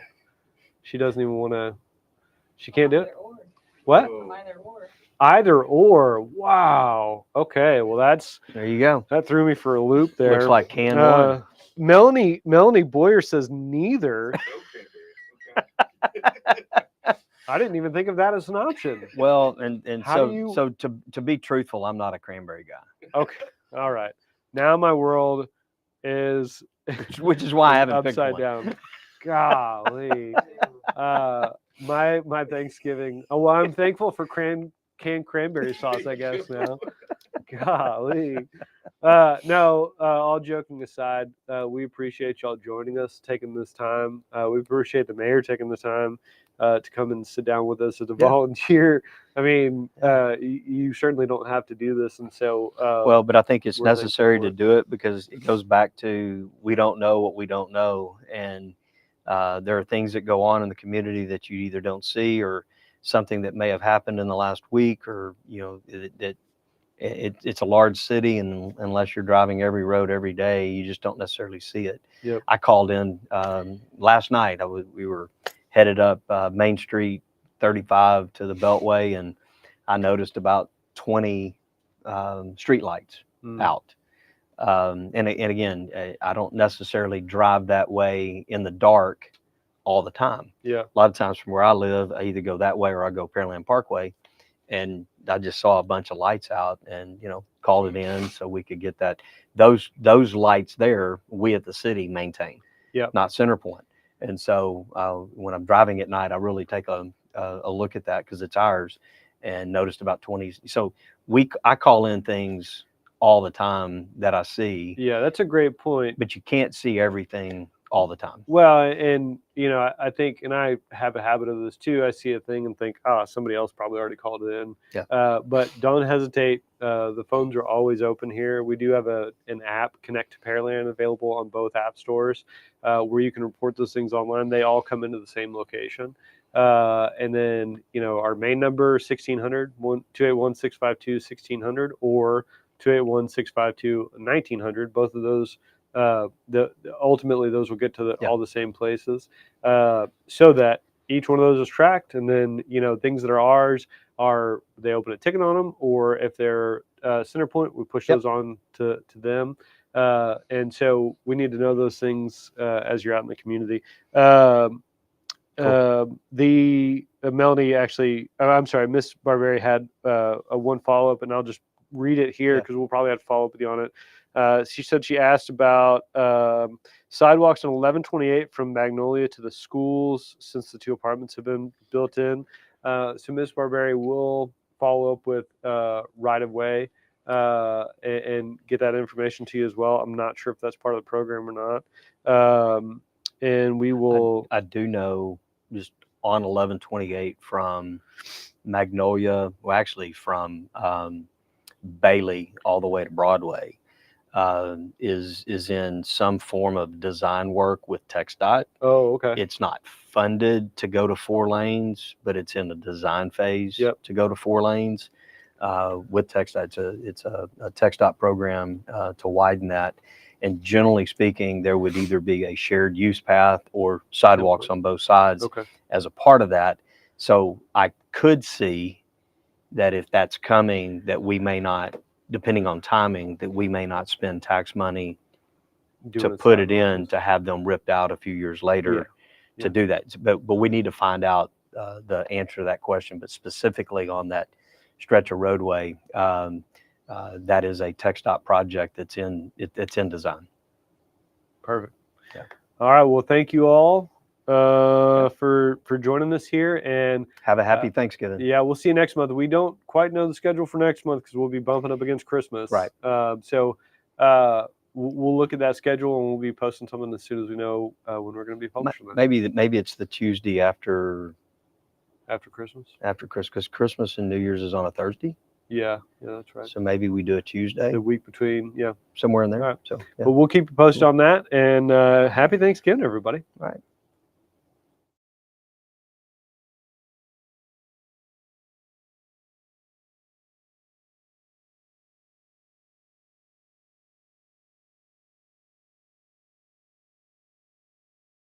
Speaker 1: She doesn't even want to. She can't do it. What? Either or. Wow. Okay. Well,
Speaker 2: There you go.
Speaker 1: that threw me for a loop there.
Speaker 2: Looks like can one.
Speaker 1: Melanie Boyer says neither. I didn't even think of that as an option.
Speaker 2: Well, and
Speaker 1: How do you-
Speaker 2: so to be truthful, I'm not a cranberry guy,
Speaker 1: Okay. All right. Now my world is
Speaker 2: which is why I haven't picked
Speaker 1: upside
Speaker 2: one.
Speaker 1: down. Golly. My Thanksgiving. Oh, well, I'm thankful for canned cranberry sauce, I guess now. Golly. No, all joking aside, we appreciate y'all joining us, taking this time. We appreciate the mayor taking the time to come and sit down with us as a volunteer. I mean, you certainly don't have to do this. And so,
Speaker 2: Well, but I think it's
Speaker 1: we're thankful
Speaker 2: necessary
Speaker 1: for
Speaker 2: to
Speaker 1: it.
Speaker 2: do it because it goes back to we don't know what we don't know. And there are things that go on in the community that you either don't see or something that may have happened in the last week or, it's a large city, and unless you're driving every road every day, you just don't necessarily see it.
Speaker 1: Yep.
Speaker 2: I called in last night. We were headed up Main Street 35 to the Beltway, and I noticed about 20 street lights out. And again, I don't necessarily drive that way in the dark all the time.
Speaker 1: Yeah.
Speaker 2: A lot of times from where I live, I either go that way or I go Pearland Parkway, and I just saw a bunch of lights out and, called it in so we could get that. Those lights there, we at the city maintain, not Centerpoint. And so when I'm driving at night, I really take a look at that because it's ours, and noticed about 20. So I call in things all the time that I see.
Speaker 1: Yeah, that's a great point.
Speaker 2: But you can't see everything all the time.
Speaker 1: Well, and I think, and I have a habit of this too. I see a thing and think, somebody else probably already called it in.
Speaker 2: Yeah.
Speaker 1: But don't hesitate. The phones are always open here. We do have an app, Connect to Pearland, available on both app stores, where you can report those things online. They all come into the same location. And then, our main number, 281-652-1600 or 281-652-1900. Both of those. Ultimately those will get to all the same places, so that each one of those is tracked, and then things that are ours they open a ticket on them, or if they're Centerpoint, we push those on to them, and so we need to know those things as you're out in the community. The Melanie actually, I'm sorry, Miss Barberi had a one follow-up, and I'll just read it here because we'll probably have to follow up with you on it. She said she asked about sidewalks on 1128 from Magnolia to the schools, since the 2 apartments have been built in. So Ms. Barberi will follow up with right of way and get that information to you as well. I'm not sure if that's part of the program or not. And we will.
Speaker 2: I do know just on 1128 from Magnolia, well, actually from Bailey all the way to Broadway. Is in some form of design work with TxDOT.
Speaker 1: Oh, okay.
Speaker 2: It's not funded to go to 4 lanes, but it's in the design phase to go to 4 lanes with TxDOT. It's a TxDOT program to widen that. And generally speaking, there would either be a shared use path or sidewalks on both sides as a part of that. So I could see that if that's coming, that we may not, depending on timing, that we may not spend tax money to put it in to have them ripped out a few years later.
Speaker 1: Yeah.
Speaker 2: do that. But we need to find out the answer to that question. But specifically on that stretch of roadway, that is a TxDOT project that's in design.
Speaker 1: Perfect.
Speaker 2: Yeah.
Speaker 1: All right. Well, thank you all for joining us here, and
Speaker 2: Have a happy Thanksgiving.
Speaker 1: yeah, we'll see you next month. We don't quite know the schedule for next month because we'll be bumping up against Christmas.
Speaker 2: Right.
Speaker 1: So we'll look at that schedule and we'll be posting something as soon as we know when we're going to be publishing that.
Speaker 2: Maybe it's the Tuesday after
Speaker 1: Christmas.
Speaker 2: Christmas, because Christmas and New Year's is on a Thursday.
Speaker 1: Yeah, that's right.
Speaker 2: So maybe we do a Tuesday,
Speaker 1: The week between, yeah,
Speaker 2: somewhere in there.
Speaker 1: All right.
Speaker 2: So yeah.
Speaker 1: But we'll keep you posted on that. And happy Thanksgiving, everybody.
Speaker 2: All right.